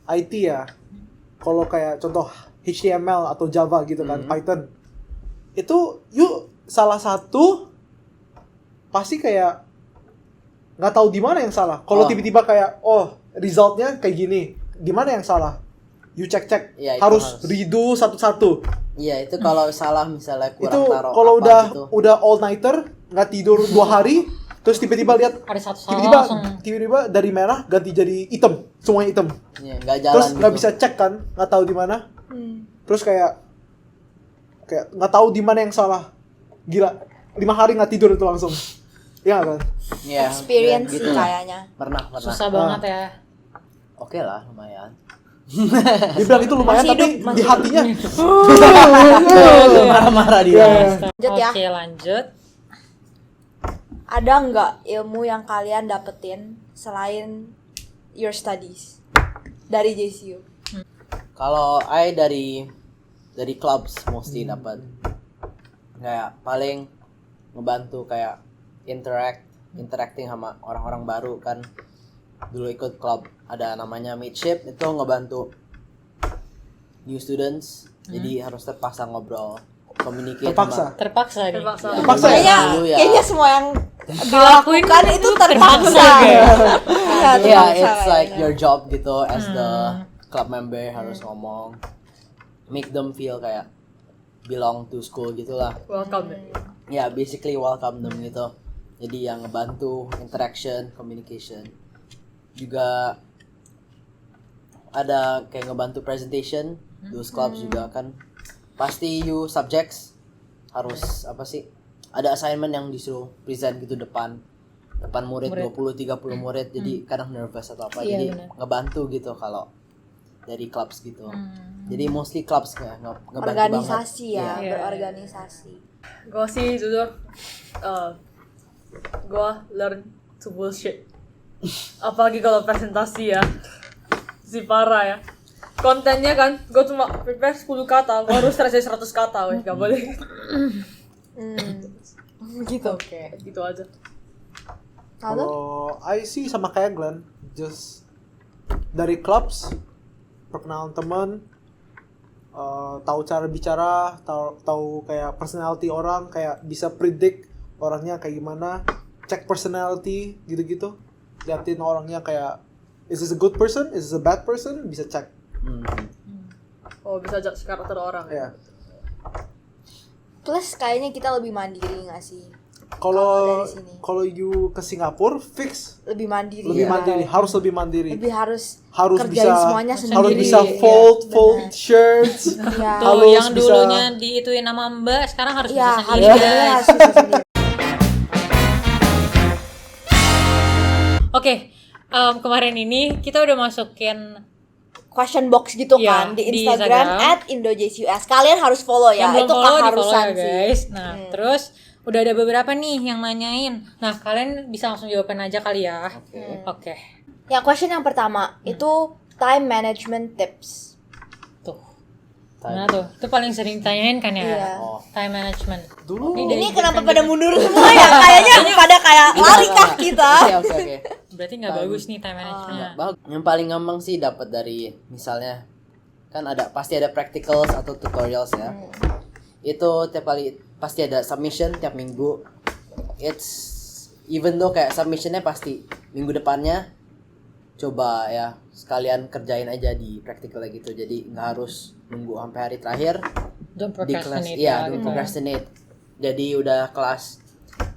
IT ya, kalau kayak contoh HTML atau Java gitu kan, Python, itu salah satu pasti kayak nggak tahu di mana yang salah. Kalau tiba-tiba kayak resultnya kayak gini, di mana yang salah? You cek Ya, harus redo satu-satu. Iya, itu kalau salah misalnya kurang Itu taruh kalau apa gitu. udah all nighter, nggak tidur 2 hari, terus tiba-tiba lihat Ada satu salah langsung. tiba-tiba dari merah ganti jadi hitam, semuanya hitam. Iya, nggak jalan Terus nggak gitu. bisa cek kan, nggak tahu di mana. Terus kayak nggak tahu di mana yang salah. Gila, 5 hari nggak tidur itu langsung. Iya kan? Iya, Experience gitu sih lah. kayaknya. Pernah. Susah banget ya. Oke lah, lumayan. Dia bilang itu lumayan Masih tapi hidup, masih di hatinya Marah-marah dia. Lanjut ya. Oke, lanjut. Ada nggak ilmu yang kalian dapetin selain your studies dari JCU? Kalau I dari clubs mostly dapat kayak paling ngebantu kayak interacting sama orang-orang baru kan. Dulu ikut klub ada namanya Midship, itu ngebantu new students, jadi harus terpaksa ngobrol, communicate Terpaksa nih. Terpaksa Kayaknya Dulu ya. kayaknya semua yang dilakukan itu terpaksa. Iya, Yeah, terpaksa it's like kayaknya. your job gitu as the club member, harus ngomong, make them feel kayak belong to school gitulah. Welcome. Ya, basically welcome them gitu. Jadi yang ngebantu interaction, communication. Juga ada kayak ngebantu presentation, those clubs juga kan. Pasti you subjects harus apa sih? Ada assignment yang disuruh present gitu depan murid 20-30 murid, jadi kadang nervous atau apa. Iya, Jadi bener. ngebantu gitu kalau dari clubs gitu. Jadi mostly clubs kayak ngebantu Organisasi banget. ya, Iya. berorganisasi. Gue sih jujur, gue learn to bullshit. Apalagi kalau presentasi ya, si parah ya. Kontennya kan, gue cuma prepare 10 kata, gue harus translate 100 kata, weh, gak boleh. Gitu. Oke, gitu aja. Lalu Kalau I sih sama kayak Glenn, just dari clubs, perkenalan teman, tahu cara bicara, tahu kayak personality orang, kayak bisa predict orangnya kayak gimana, cek personality gitu-gitu, liatin orangnya kayak is this a good person, is this a bad person, bisa cek. Oh, bisa judge karakter orang ya. Ya. plus kayaknya kita lebih mandiri nggak sih? Kalau dari sini. kalau you ke Singapura fix Lebih mandiri. lebih ya. mandiri, harus lebih mandiri. Lebih harus Harus kerjain bisa semuanya sendiri. harus bisa Iya, fold benar. shirts. Iya. Tuh Harus yang bisa- dulunya diituin nama Mbak, sekarang harus Iya, bisa harus sendiri, benar, guys. harus bisa sendiri. Oke, kemarin ini kita udah masukin Question box gitu Iya, kan di di Instagram Instagram. @indojcus. Kalian harus follow ya. yang belum Itu follow, di-follow keharusan ya sih. guys. Nah, terus udah ada beberapa nih yang nanyain. Nah, kalian bisa langsung jawaban aja kali ya. Oke. Yang question yang pertama itu time management tips. Tuh. Nah tuh, itu paling sering ditanyain kan ya. Iya. Oh. Time management. Dulu dari Ini kenapa different- pada mundur semua ya? Kayaknya pada kayak lari kah kita? Oke. Berarti nggak bagus nih time managementnya. Bagus. Yang paling gampang sih dapat dari misalnya kan pasti ada practicals atau tutorials ya. Itu tiap kali pasti ada submission tiap minggu. It's even though kayak submissionnya pasti minggu depannya, coba ya sekalian kerjain aja di practical gitu. Jadi nggak harus nunggu sampai hari terakhir Don't di kelas. procrastinate Iya, ya, don't gitu. procrastinate. Jadi udah kelas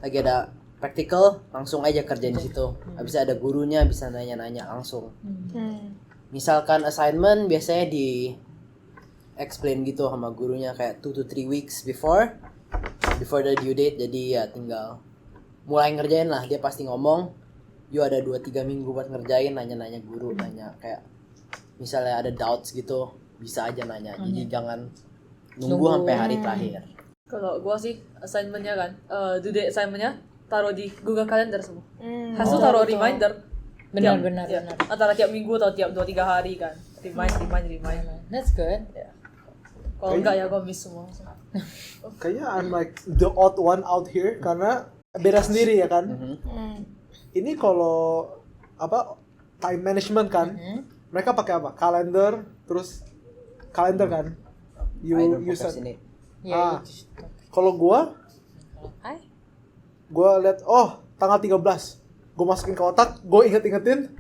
lagi ada practical, langsung aja kerjain di situ. Habis ada gurunya bisa nanya-nanya langsung. Misalkan assignment biasanya di explain gitu sama gurunya kayak 2 to 3 weeks before the due date, jadi ya tinggal mulai ngerjain lah, dia pasti ngomong, "Yo ada 2-3 minggu buat ngerjain, nanya-nanya guru, nanya kayak misalnya ada doubts gitu, bisa aja nanya. Jadi jangan nunggu sampai hari terakhir." Kalau gua sih assignment-nya kan, due date assignment-nya taruh di Google Calendar semua. Harus betul, taruh betul. reminder. Benar. Ya, antara tiap minggu atau tiap 2-3 hari kan. Remind. That's good. Ya. Kalau enggak ya gua miss semua. Kayaknya I'm like the odd one out here karena beda sendiri ya kan. Ini kalau apa time management kan, mereka pakai apa? Kalender, terus kalender kan. I don't You set. procrastinate. Ya, Kalau gua lihat tanggal 13. Gua masukin ke otak, gua ingetin.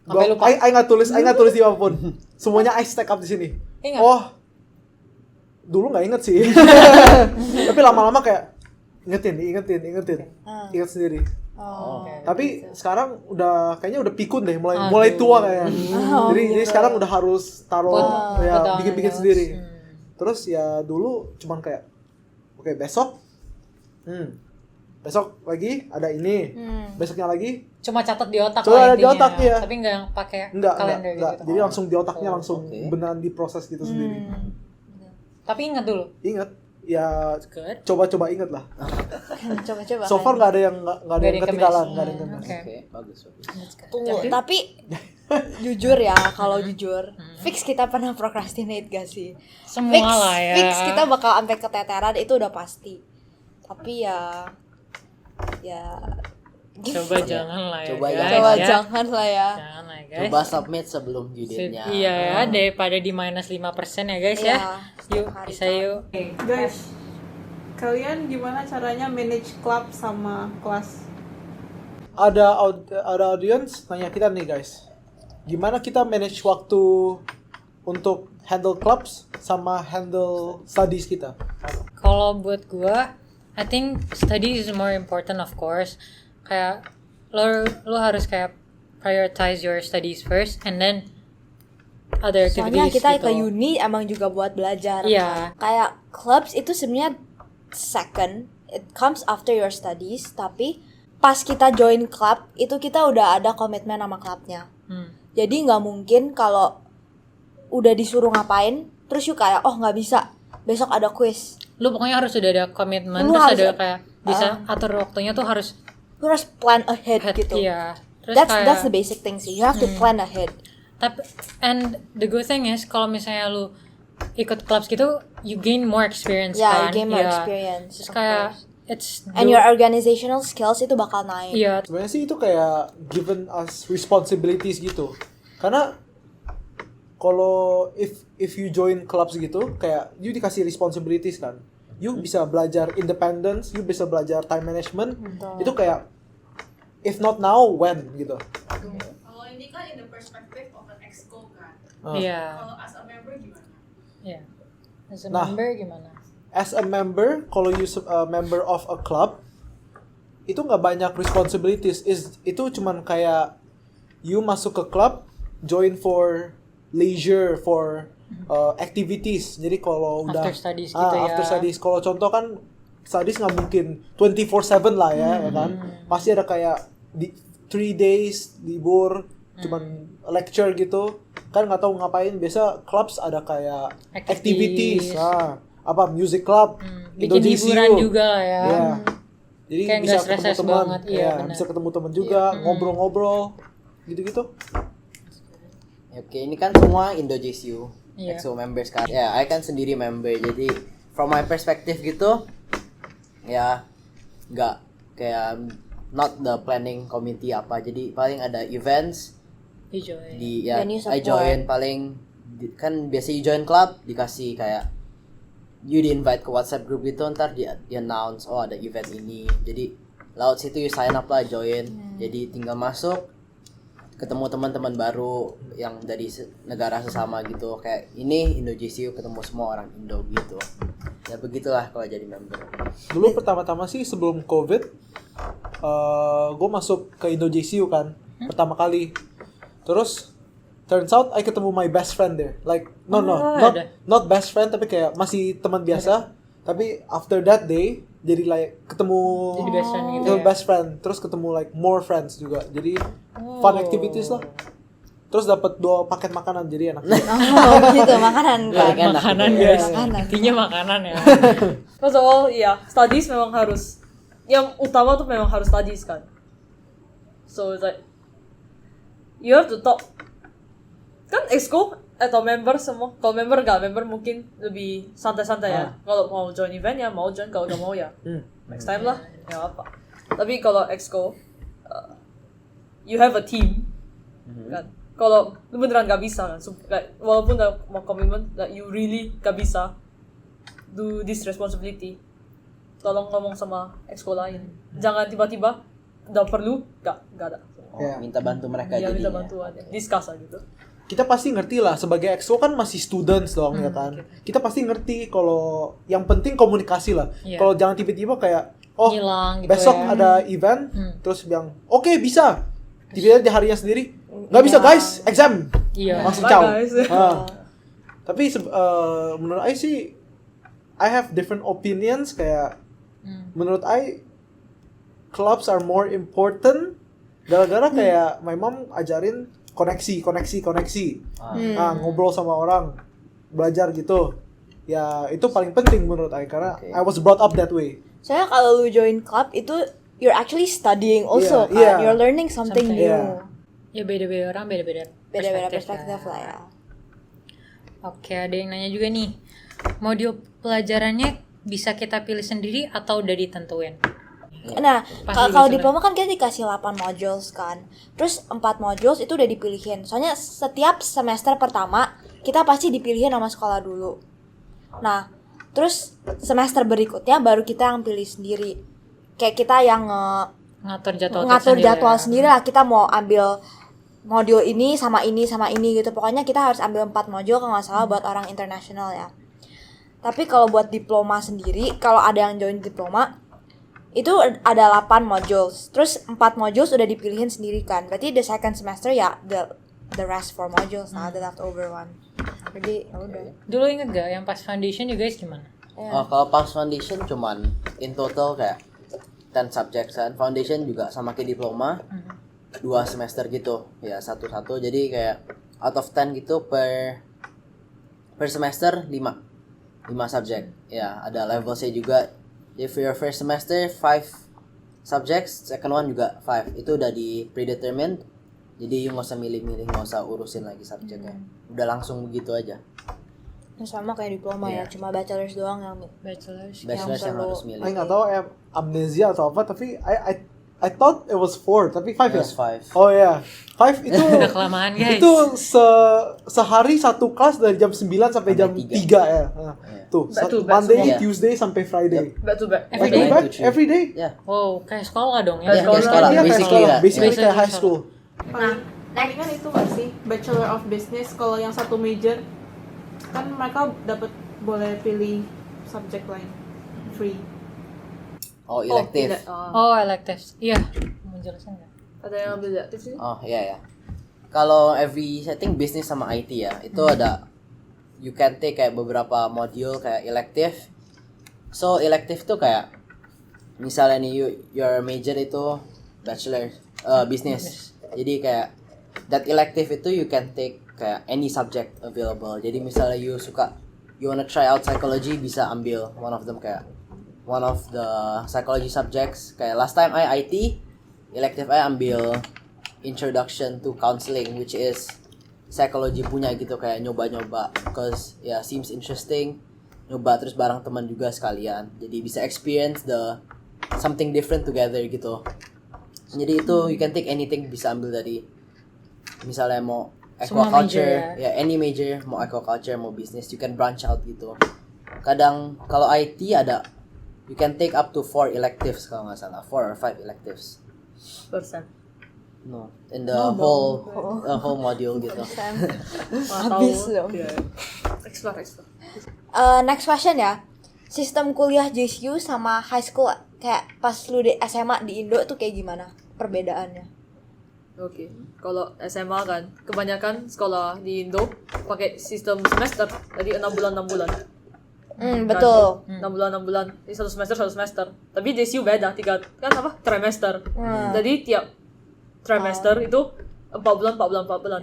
Sampai lupa. I nggak tulis di apapun. Semuanya I stack up di sini. Ingat. Dulu nggak inget sih. Tapi lama-lama kayak ingetin. Ingat sendiri. Tapi sekarang kayaknya udah pikun deh, mulai tua kayaknya. Jadi sekarang udah harus taruh bikin sendiri. Terus ya dulu cuman kayak oke, besok lagi ada ini. Besoknya lagi cuma catat di otak Cuma lah ada di intinya. otak, iya. Tapi nggak pakai enggak. kalender gitu. Jadi langsung di otaknya langsung oke. beneran diproses gitu sendiri. Tapi ingat dulu. Ingat ya, Good. coba ingat lah. Coba-coba. So far nggak ada yang ketinggalan, nggak ada yang ketinggalan. Oke. Oke, bagus. Tunggu, tapi jujur ya, kalau jujur, fix kita pernah procrastinate gak sih? Semua lah ya. Fix kita bakal sampai keteteran, itu udah pasti. Tapi ya Coba jangan lah ya. Coba guys, coba ya. jangan lah ya. Jangan lah guys. Coba submit sebelum due date-nya. Iya ya, daripada di minus 5% ya guys Iya. ya. Yuk, Hari bisa yuk. Guys, kalian gimana caranya manage club sama kelas? Ada audience nanya kita nih guys, gimana kita manage waktu untuk handle clubs sama handle studies kita? Kalau buat gua, I think study is more important of course. Kayak lo harus kayak prioritize your studies first and then other Soalnya activities kita gitu. ke uni emang juga buat belajar. Iya. Kayak clubs itu sebenarnya second, it comes after your studies, tapi pas kita join club itu kita udah ada komitmen sama klubnya. Jadi nggak mungkin kalau udah disuruh ngapain terus yuk kayak nggak bisa, besok ada quiz. Lu pokoknya harus sudah ada komitmen, Lu terus harus- ada kayak bisa atur waktunya tuh harus Lu harus plan ahead gitu. Iya. Terus That's the basic thing sih. You have to plan ahead. Tapi and the good thing is kalau misalnya lu ikut clubs gitu, you gain more experience Yeah, kan. you gain more Iya. experience. Terus of kayak course. it's And your organizational skills itu bakal naik. iya. Sebenarnya sih itu kayak given us responsibilities gitu. Karena kalau if you join clubs gitu, kayak you dikasih responsibilities kan. You bisa belajar independence, you bisa belajar time management. Itu kayak if not now, when gitu. Kalau ini kan in the perspective of an exco kan. Iya. Kalau as a member gimana? Iya. As a Nah. member gimana? As a member, kalau you a member of a club, itu nggak banyak responsibilities. Itu cuman kayak you masuk ke club, join for leisure, for activities. Jadi kalau udah After studies gitu ya. after studies. Kalau contoh kan studies nggak mungkin 24/7 lah ya kan. Pasti ada kayak 3 days libur, cuman lecture gitu. Kan nggak tahu ngapain. Biasa clubs ada kayak activities. Apa music club, Bikin Indonesiu. hiburan juga lah ya. Iya. Jadi Kayak bisa nggak ketemu stress teman, banget, iya, benar. bisa ketemu teman juga, ngobrol-ngobrol, gitu-gitu. Oke, ini kan semua Indo-JCU Iya. EXO members kan. Ya, I kan sendiri member. Jadi from my perspective gitu, ya nggak kayak not the planning committee apa. Jadi paling ada events Enjoy. Then you I support. join paling kan biasa you join club dikasih kayak you di invite ke WhatsApp group gitu, ntar di announce ada event ini. Jadi laut situ you sign up lah, join. Jadi tinggal masuk, ketemu teman-teman baru yang dari negara sesama gitu. Kayak ini Indo-JCU, ketemu semua orang Indo gitu. Ya begitulah kalau jadi member. Dulu pertama-tama sih sebelum COVID, gue masuk ke Indo-JCU kan, pertama kali. Terus turns out I ketemu my best friend there. Like not best friend tapi kayak masih teman biasa. Tapi after that day jadi like ketemu Jadi best friend gitu ya. best friend, terus ketemu like more friends juga. Jadi fun activities lah. Terus dapat 2 paket makanan jadi enak. Oh gitu, makanan kan. Enak. Makanan Iya, guys. makanan. Intinya makanan ya. First of all, iya, studies memang harus. Yang utama tuh memang harus studies kan. So it's like you have to talk. Kan exco atau member semua. Kalau member mungkin lebih santai-santai ya. Kalau mau join event ya mau join, kalau gak mau ya next time lah. Ya apa. Tapi kalau exco, you have a team, kan. Kalau lu beneran gak bisa kan, like, walaupun udah mau komitmen, like, you really gak bisa do this responsibility, tolong ngomong sama exco lain. Jangan tiba-tiba udah perlu gak ada. Minta bantu mereka Iya, minta jadinya. bantuan ya. Discuss lah gitu. Kita pasti ngerti lah sebagai EXO kan masih students dong ya kan. Kita pasti ngerti kalau yang penting komunikasi lah. Iya. Kalau jangan tiba-tiba kayak Ngilang gitu besok ya. ada event terus bilang oke, bisa. Tiba-tiba di harinya sendiri nggak bisa guys, exam. Iya. Langsung Bye, ciao. guys. Tapi menurut I sih I have different opinions kayak menurut I clubs are more important gara-gara kayak my mom ajarin koneksi. Nah, ngobrol sama orang, belajar gitu. Ya, itu paling penting menurut I karena I was brought up that way. Soalnya kalau lu join club itu you're actually studying also kan. Iya. You're learning something new. Iya. Ya beda-beda orang, beda-beda Perspektif lah ya. Oke, ada yang nanya juga nih. Modul pelajarannya bisa kita pilih sendiri atau udah ditentuin? Nah, Pasti kalau bisa diploma kan kita dikasih 8 modules kan. Terus 4 modules itu udah dipilihin. Soalnya setiap semester pertama kita pasti dipilihin sama sekolah dulu. Nah, terus semester berikutnya baru kita yang pilih sendiri. Kayak kita yang Ngatur jadwal jadwal sendiri lah. Kita mau ambil modul ini sama ini gitu. Pokoknya kita harus ambil 4 modul kalau nggak salah buat orang internasional ya. Tapi kalau buat diploma sendiri, kalau ada yang join diploma itu ada 8 modules. Terus 4 modules udah dipilihin sendiri kan. Berarti the second semester ya the rest 4 modules nah the leftover one. Jadi ya udah. Dulu inget gak yang pas foundation you guys gimana? Oh, kalau pas foundation cuman in total kayak 10 subjects kan. Foundation juga sama kayak diploma. 2 semester gitu. Ya, satu-satu. Jadi kayak out of 10 gitu per semester 5 subject. Ya, ada level C juga. If your first semester 5 subjects, second one juga 5. Itu udah di predetermined. Jadi you nggak usah milih-milih, nggak usah urusin lagi subjeknya. Udah langsung begitu aja. Sama kayak diploma ya, cuma bachelor's doang yang Bachelor's. Bachelor yang harus milih. I nggak tahu amnesia atau apa tapi I thought it was 4 tapi 5 ya. Yes, 5. Oh ya, 5 itu Udah kelamaan guys. itu sehari satu kelas dari jam 9 sampai jam 3 ya. Nah, tuh, Back to back Monday, semua. Tuesday sampai Friday. Back to back. Every Back to day? back, 9 to 3. every day. Ya. Wow, kayak sekolah dong ya. Kayak sekolah. Iya, kayak Basically sekolah. lah. Basically Basically kayak high sekolah. school. Palingan itu gak sih Bachelor of Business kalau yang satu major kan mereka dapat boleh pilih subjek lain free. Oh, elective. Oh, electives. Iya. Mau jelasin nggak? Ada yang ambil elective sih? Oh, iya ya. Kalau I think business sama IT ya, itu ada you can take kayak beberapa module kayak elective. So, elective tuh kayak misalnya nih your major itu bachelor business. Jadi kayak that elective itu you can take kayak any subject available. Jadi misalnya you wanna try out psychology, bisa ambil one of them kayak one of the psychology subjects. Kayak last time IT elective I ambil introduction to counseling, which is psychology punya gitu, kayak nyoba-nyoba because ya seems interesting, nyoba terus bareng teman juga sekalian, jadi bisa experience the something different together gitu. Jadi itu you can take anything, bisa ambil dari misalnya mau aquaculture ya, any major, mau aquaculture mau business, you can branch out gitu. Kadang kalau IT ada you can take up to 4 electives kalau nggak salah, 4 or 5 electives. Persen. No, in the whole module gitu. Habis dong. Explore. Next question ya. Sistem kuliah JCU sama high school kayak pas lu di SMA di Indo tuh kayak gimana perbedaannya? Oke, kalau SMA kan kebanyakan sekolah di Indo pakai sistem semester, jadi 6 bulan. Betul. 6 bulan di satu semester. Tapi JCU beda 3 kan apa trimester. Jadi tiap trimester itu 4 bulan.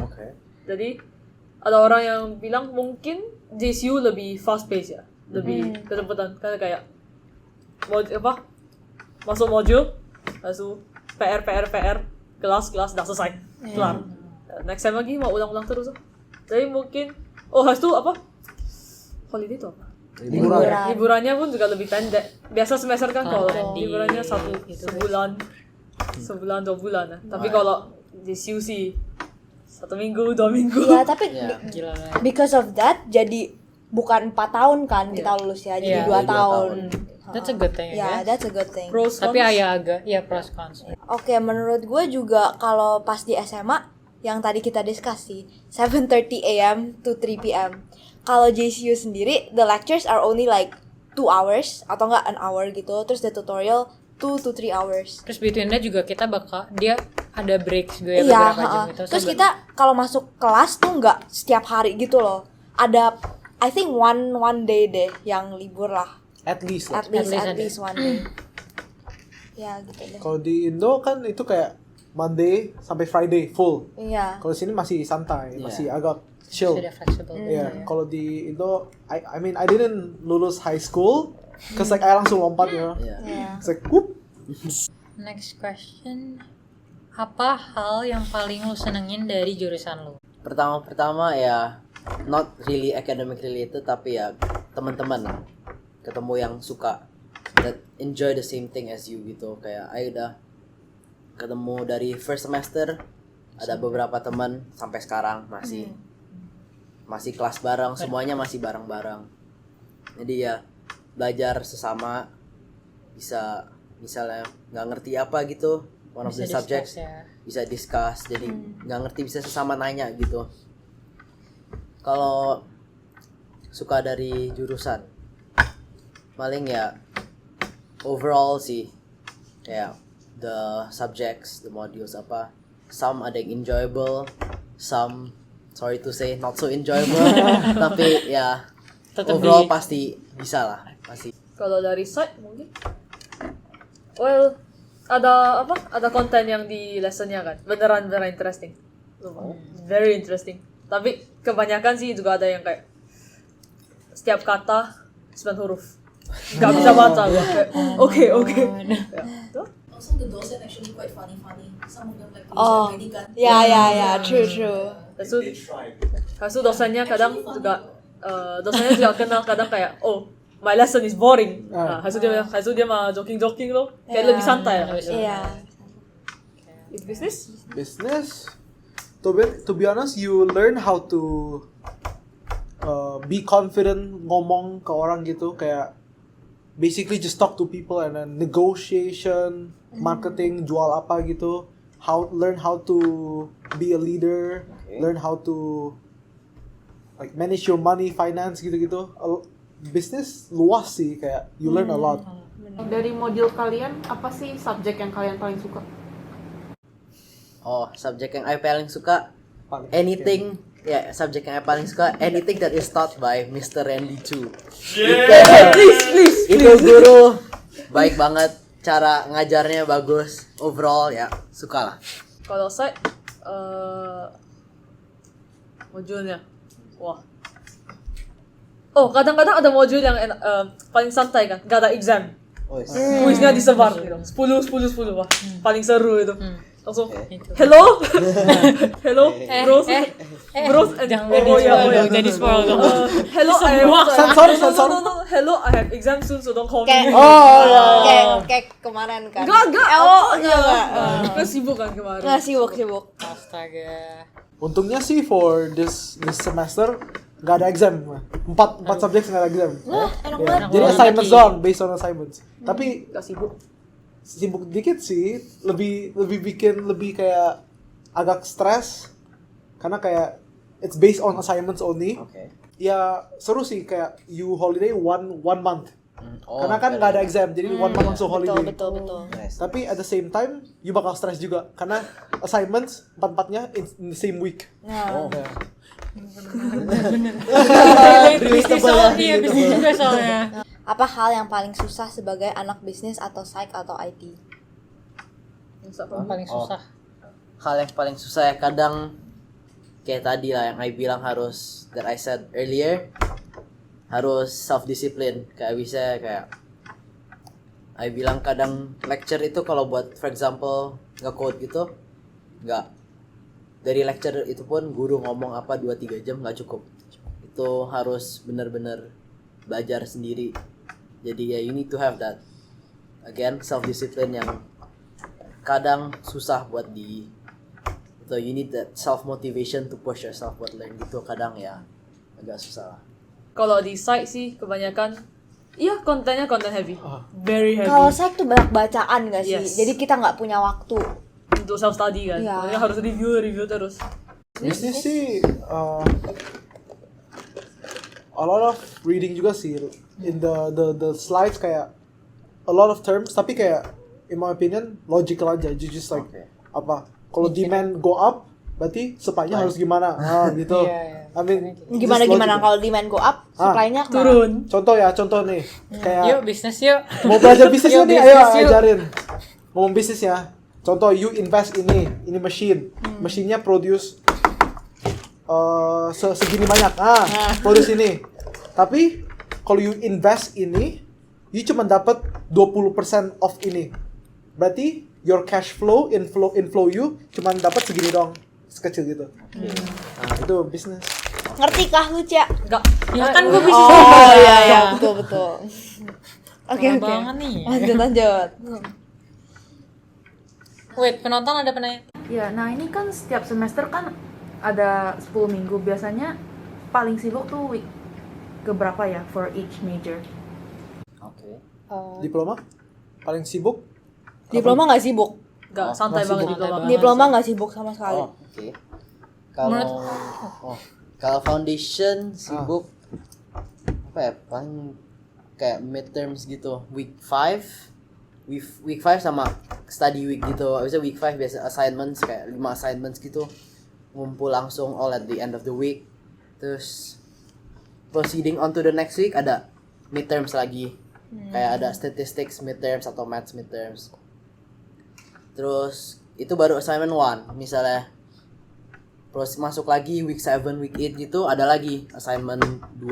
Oke. Jadi ada orang yang bilang mungkin JCU lebih fast pace ya, lebih kecepatan karena kayak masuk modul, lalu PR, kelas udah selesai, kelar. Next time lagi mau ulang terus. Jadi mungkin habis itu apa? Holiday itu apa? Liburannya pun juga lebih pendek. Biasa semester kan kalau liburannya sebulan 2 bulan. Tapi kalau JCU sih 1 minggu 2 minggu. Ya tapi Gila. because of that jadi bukan 4 tahun kan kita lulus ya, jadi 2 tahun. That's a good thing, I Ya, guess. that's a good thing. Pros, Tapi cons. agak pros cons. Oke, menurut gue juga kalau pas di SMA yang tadi kita diskusi 7:30 AM to 3 PM. Kalau JCU sendiri the lectures are only like 2 hours atau enggak an hour gitu. Terus the tutorial 2 to 3 hours. Terus betweennya juga kita dia ada breaks juga ya Iya, beberapa jam itu. terus kita kalau masuk kelas tuh nggak setiap hari gitu loh. Ada I think one day deh yang libur lah. At least lah. At least ada. one day. Ya gitu deh. Kalau di Indo kan itu kayak Monday sampai Friday full. Iya. Kalau di sini masih santai, Iya. masih agak chill. Sudah flexible. Iya, kalau di Indo, I mean I didn't lulus high school, cause like I langsung lompat ya. Iya. It's like whoop. Next question. Apa hal yang paling lu senengin dari jurusan lu? Pertama ya not really academic related tapi ya teman-teman ketemu yang suka that enjoy the same thing as you gitu. Kayak I udah ketemu dari first semester, ada beberapa teman sampai sekarang masih kelas bareng, semuanya masih bareng-bareng. Jadi ya belajar sesama, bisa misalnya nggak ngerti apa gitu, one of the Bisa subjects discuss ya. bisa discuss, jadi nggak ngerti bisa sesama nanya gitu. Kalau suka dari jurusan paling ya overall sih ya the subjects, the modules apa, some ada yang enjoyable, some sorry to say not so enjoyable tapi ya Tetep overall pasti bisa lah, pasti. Kalau dari side mungkin ada konten yang di lessonnya kan beneran interesting, very interesting. Tapi kebanyakan sih juga ada yang kayak setiap kata 9 huruf nggak bisa baca gua kayak oke ya, itu. Also, the docent actually quite funny. Some of them like Oh, already kan. ya, true. Habis itu dosennya kadang juga kenal kadang kayak my lesson is boring. Nah, habis itu dia mah joking loh. Kayak lebih santai lah. Iya. It's business. Business. To be honest, you learn how to be confident ngomong ke orang gitu, kayak basically just talk to people and then negotiation, marketing, jual apa gitu. Learn how to be a leader, learn how to like manage your money, finance gitu-gitu. Business luas sih, kayak you learn a lot. Dari modul kalian, apa sih subjek yang kalian paling suka? Subjek yang I paling suka Paling- anything ya, subjek yang I paling suka anything that is taught by Mr. Randy Chu. Please. Itu guru baik banget, cara ngajarnya bagus, overall ya suka lah. Kalau saya modulnya, wah. Kadang-kadang ada modul yang paling santai kan, gak ada exam. Kuisnya disebar gitu. 10 wah. Paling seru itu. Langsung hello, bros, Jangan jadi spoil dong. hello, I Sensor. no, hello, I have exam soon, so don't call me. Kayak kemarin kan. Enggak. Kan sibuk kan kemarin. Nggak sibuk. Astaga. Untungnya sih for this semester nggak ada exam. 4 subjek nggak ada exam. Enak Ya, banget. jadi assignments doang, based on assignments. Tapi Gak sibuk. sibuk dikit sih, lebih bikin lebih kayak agak stres karena kayak it's based on assignments only. Oke. Ya seru sih, kayak you holiday one month. Karena kan nggak ada exam, jadi one month langsung holiday. Betul. Nice. Tapi at the same time you bakal stres juga karena assignments 4-4-nya in the same week. Nah, Ya. Bisnis soalnya, bisnis juga soalnya. Apa hal yang paling susah sebagai anak bisnis atau psych atau IT? Yang paling susah. Hal yang paling susah ya kadang kayak tadi lah yang I bilang harus, that I said earlier, harus self discipline. Kayak bisa kayak I bilang kadang lecture itu kalau buat for example nge-code gitu nggak, dari lecture itu pun guru ngomong apa 2-3 jam nggak cukup, itu harus benar-benar belajar sendiri. Jadi ya you need to have that again self discipline yang kadang susah buat di, so you need that self motivation to push yourself buat learn gitu, kadang ya agak susah lah. Kalau di site sih kebanyakan iya kontennya konten heavy. Very heavy. Kalau psych tuh banyak bacaan gak sih? Yes. Jadi kita nggak punya waktu. Untuk self study kan. Iya. Makanya harus review terus. Bisnis sih a lot of reading juga sih. In the slides kayak a lot of terms, tapi kayak in my opinion logical aja. You just like apa? Kalau demand go up, berarti supply-nya harus gimana? Gitu. I mean, Gimana just logical. kalau demand go up, supply-nya kemana? Turun. Contoh nih, kayak Yuk bisnis yuk. mau belajar bisnis Yuk, nih, bisnis ayo yuk. ajarin. Ngomong bisnis ya. Contoh you invest ini machine. Mesinnya produce segini banyak. Produce ini. Tapi kalau you invest ini, you cuma dapat 20% of ini. Berarti your cash flow, inflow you cuma dapat segini dong. Sekecil gitu. Nah, itu bisnis. Ngerti kah lu, Cia? Enggak. Ya kan gue bisnis. Oh iya betul. Oke. Banget nih. Lanjut. Wait, penonton ada penanya? Ya, nah ini kan setiap semester kan ada 10 minggu. Biasanya paling sibuk tuh week keberapa ya for each major? Oke. Diploma paling sibuk. Diploma nggak sibuk. Enggak, santai Masih banget santai diploma. banget. Diploma nggak sibuk sama sekali. Oke. Kalau foundation sibuk apa ya, paling kayak midterms gitu, week 5 sama study week gitu. Biasanya week 5 biasa assignments kayak 5 assignments gitu, ngumpul langsung all at the end of the week. Terus proceeding on to the next week ada midterms lagi, kayak ada statistics midterms atau maths midterms. Terus itu baru assignment 1. Misalnya masuk lagi week 7, week 8 gitu ada lagi assignment 2.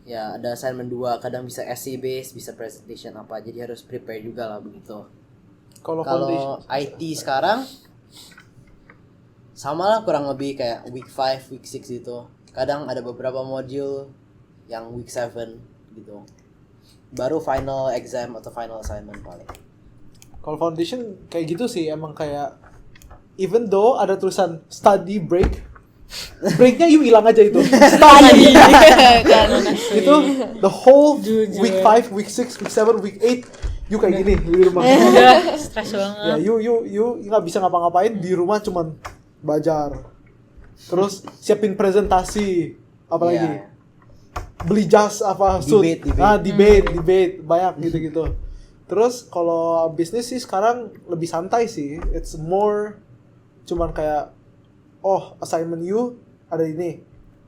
Ya ada assignment 2, kadang bisa essay based, bisa presentation apa, jadi harus prepare juga lah begitu. Kalau Kalau IT sekarang sama lah kurang lebih kayak week 5, week 6 gitu. Kadang ada beberapa module yang week 7 gitu. Baru final exam atau final assignment paling. Kalau foundation kayak gitu sih, emang kayak even though ada tulisan study break, breaknya you hilang aja itu. Study. Itu the whole week 5, week 6, week 7, week 8 you kayak gini di rumah. Stres banget. Ya you nggak bisa ngapa-ngapain di rumah, cuman belajar. Terus siapin presentasi, apalagi Iya. beli jas apa suit, debate banyak gitu-gitu. Terus kalau bisnis sih sekarang lebih santai sih, it's more cuman kayak assignment you ada ini,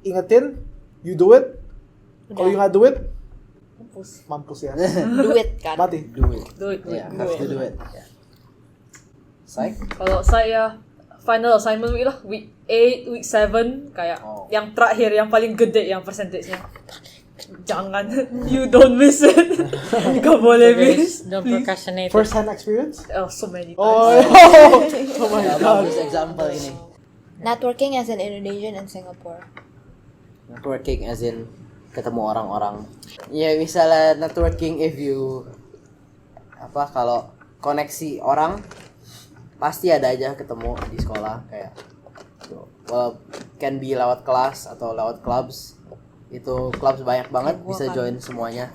ingetin, you do it. Kalau you nggak do it, mampus ya, Duit kan. mati. Do it. Do it. Yeah, have to do it. Yeah. Psych? Kalau saya final assignment week lah, week 8, week 7 kayak yang terakhir yang paling gede yang percentage-nya. Jangan, you don't miss it. Gak boleh miss. Don't procrastinate. First hand experience? So many times. Oh my god. Bagus example ini. Networking as an Indonesian in Singapore. Networking as in ketemu orang-orang. Ya misalnya networking if you kalau koneksi orang pasti ada aja ketemu di sekolah kayak well, can be lewat kelas atau lewat clubs. Itu clubs banyak banget, bisa join semuanya.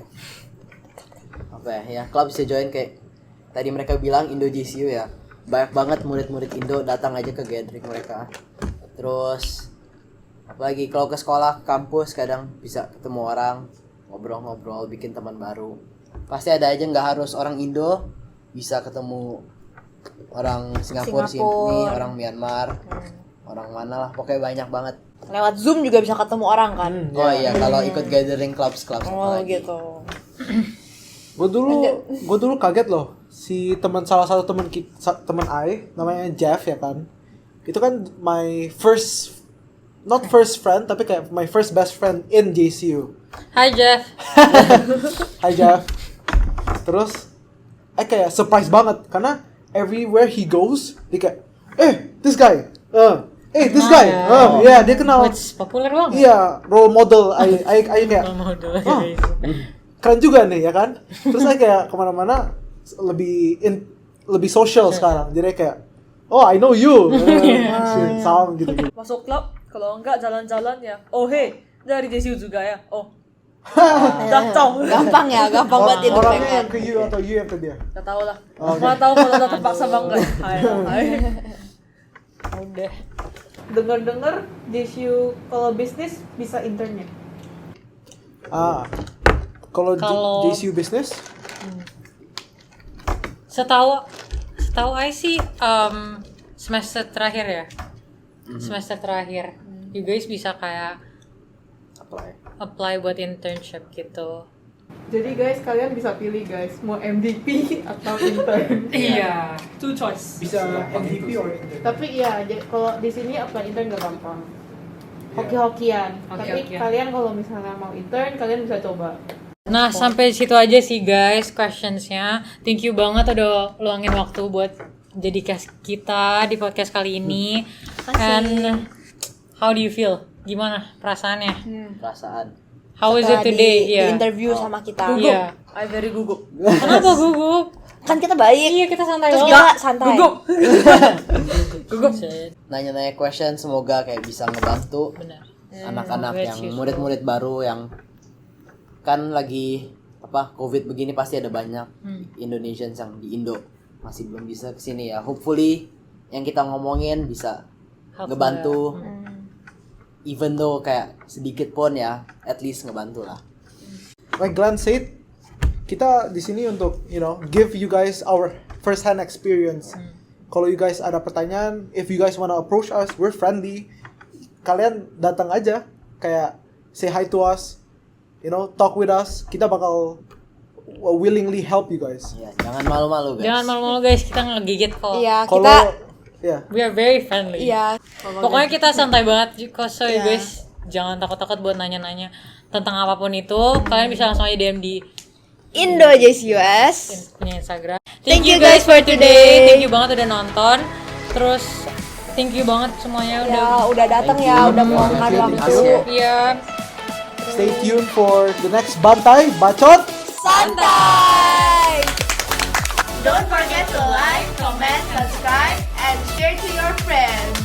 Club bisa join kayak tadi mereka bilang Indo GCU ya. Banyak banget murid-murid Indo datang aja ke gathering mereka. Terus apalagi kalau ke sekolah, kampus kadang bisa ketemu orang, ngobrol-ngobrol, bikin teman baru. Pasti ada aja, nggak harus orang Indo, bisa ketemu orang Singapura. Sini, orang Myanmar, orang mana lah, pokoknya banyak banget. lewat Zoom juga bisa ketemu orang kan. Oh iya, kalau ikut gathering clubs Oh apalagi. gitu. Gue dulu kaget loh, si salah satu teman I namanya Jeff ya kan. Itu kan my first friend tapi kayak my first best friend in JCU. Hi Jeff. Hi Jeff. Terus kayak surprise banget karena everywhere he goes dia kayak this guy. This guy. ya. Dia kenal. What's populer banget. Iya, role model. I kayak Model. keren juga nih ya kan. Terus saya kayak kemana-mana lebih social sekarang. Jadi kayak I know you. Salam gitu. Masuk klub, kalau enggak jalan-jalan ya. Oh hey, dari JCU juga ya. Oh. Tahu. Gampang buat Orangnya yang independen. ke you atau you yang ke dia? Gak tahu lah. Oke. Mau tahu kalau udah terpaksa bangga. Hai. Udah. Dengar-dengar JCU kalau bisnis bisa intern ya. Kalau Kalau- JCU business, Setahu I sih semester terakhir ya. Semester terakhir. You guys bisa kayak apply buat internship gitu. Jadi guys, kalian bisa pilih guys, mau MVP atau intern. Iya. Two choice. bisa MVP or intern. Tapi iya, kalau di sini apply intern gak gampang. Hoki-hokian. Tapi Hoki-hokian. kalian kalau misalnya mau intern, kalian bisa coba. Nah, sampai situ aja sih guys questionsnya. Thank you banget udah luangin waktu buat jadi guest kita di podcast kali ini. And how do you feel? Gimana perasaannya? Perasaan. How is it Setelah today? di Iya. interview sama kita. Iya. I very gugup. Kenapa gugup? Kan kita baik. Iya, kita santai Terus banget. kita santai. Gugup. Nanya-nanya question semoga kayak bisa ngebantu Benar. anak-anak That's yang useful. murid-murid baru yang kan lagi COVID begini pasti ada banyak Indonesians yang di Indo masih belum bisa kesini ya. Hopefully yang kita ngomongin bisa Helpful ngebantu, even though kayak sedikit pun ya, at least ngebantu lah. Like Glenn said, kita di sini untuk give you guys our first hand experience. Kalau you guys ada pertanyaan, if you guys wanna approach us, we're friendly. Kalian datang aja, kayak say hi to us, talk with us. Kita bakal willingly help you guys. Ya, jangan malu-malu guys. Jangan malu-malu guys, kita ngegigit kok. Iya, Kalau kita We are very friendly. iya. Pokoknya kita santai banget kok, so you Iya. guys jangan takut-takut buat nanya-nanya tentang apapun itu. Kalian bisa langsung aja DM di Indo JCUS. punya Instagram. Thank you guys for today. Thank you banget udah nonton. Terus thank you banget semuanya Udah datang ya, udah meluangkan waktu. Iya. stay tuned for the next Bantai Bacot. Santai. Don't forget to like, comment, subscribe, and share to your friends.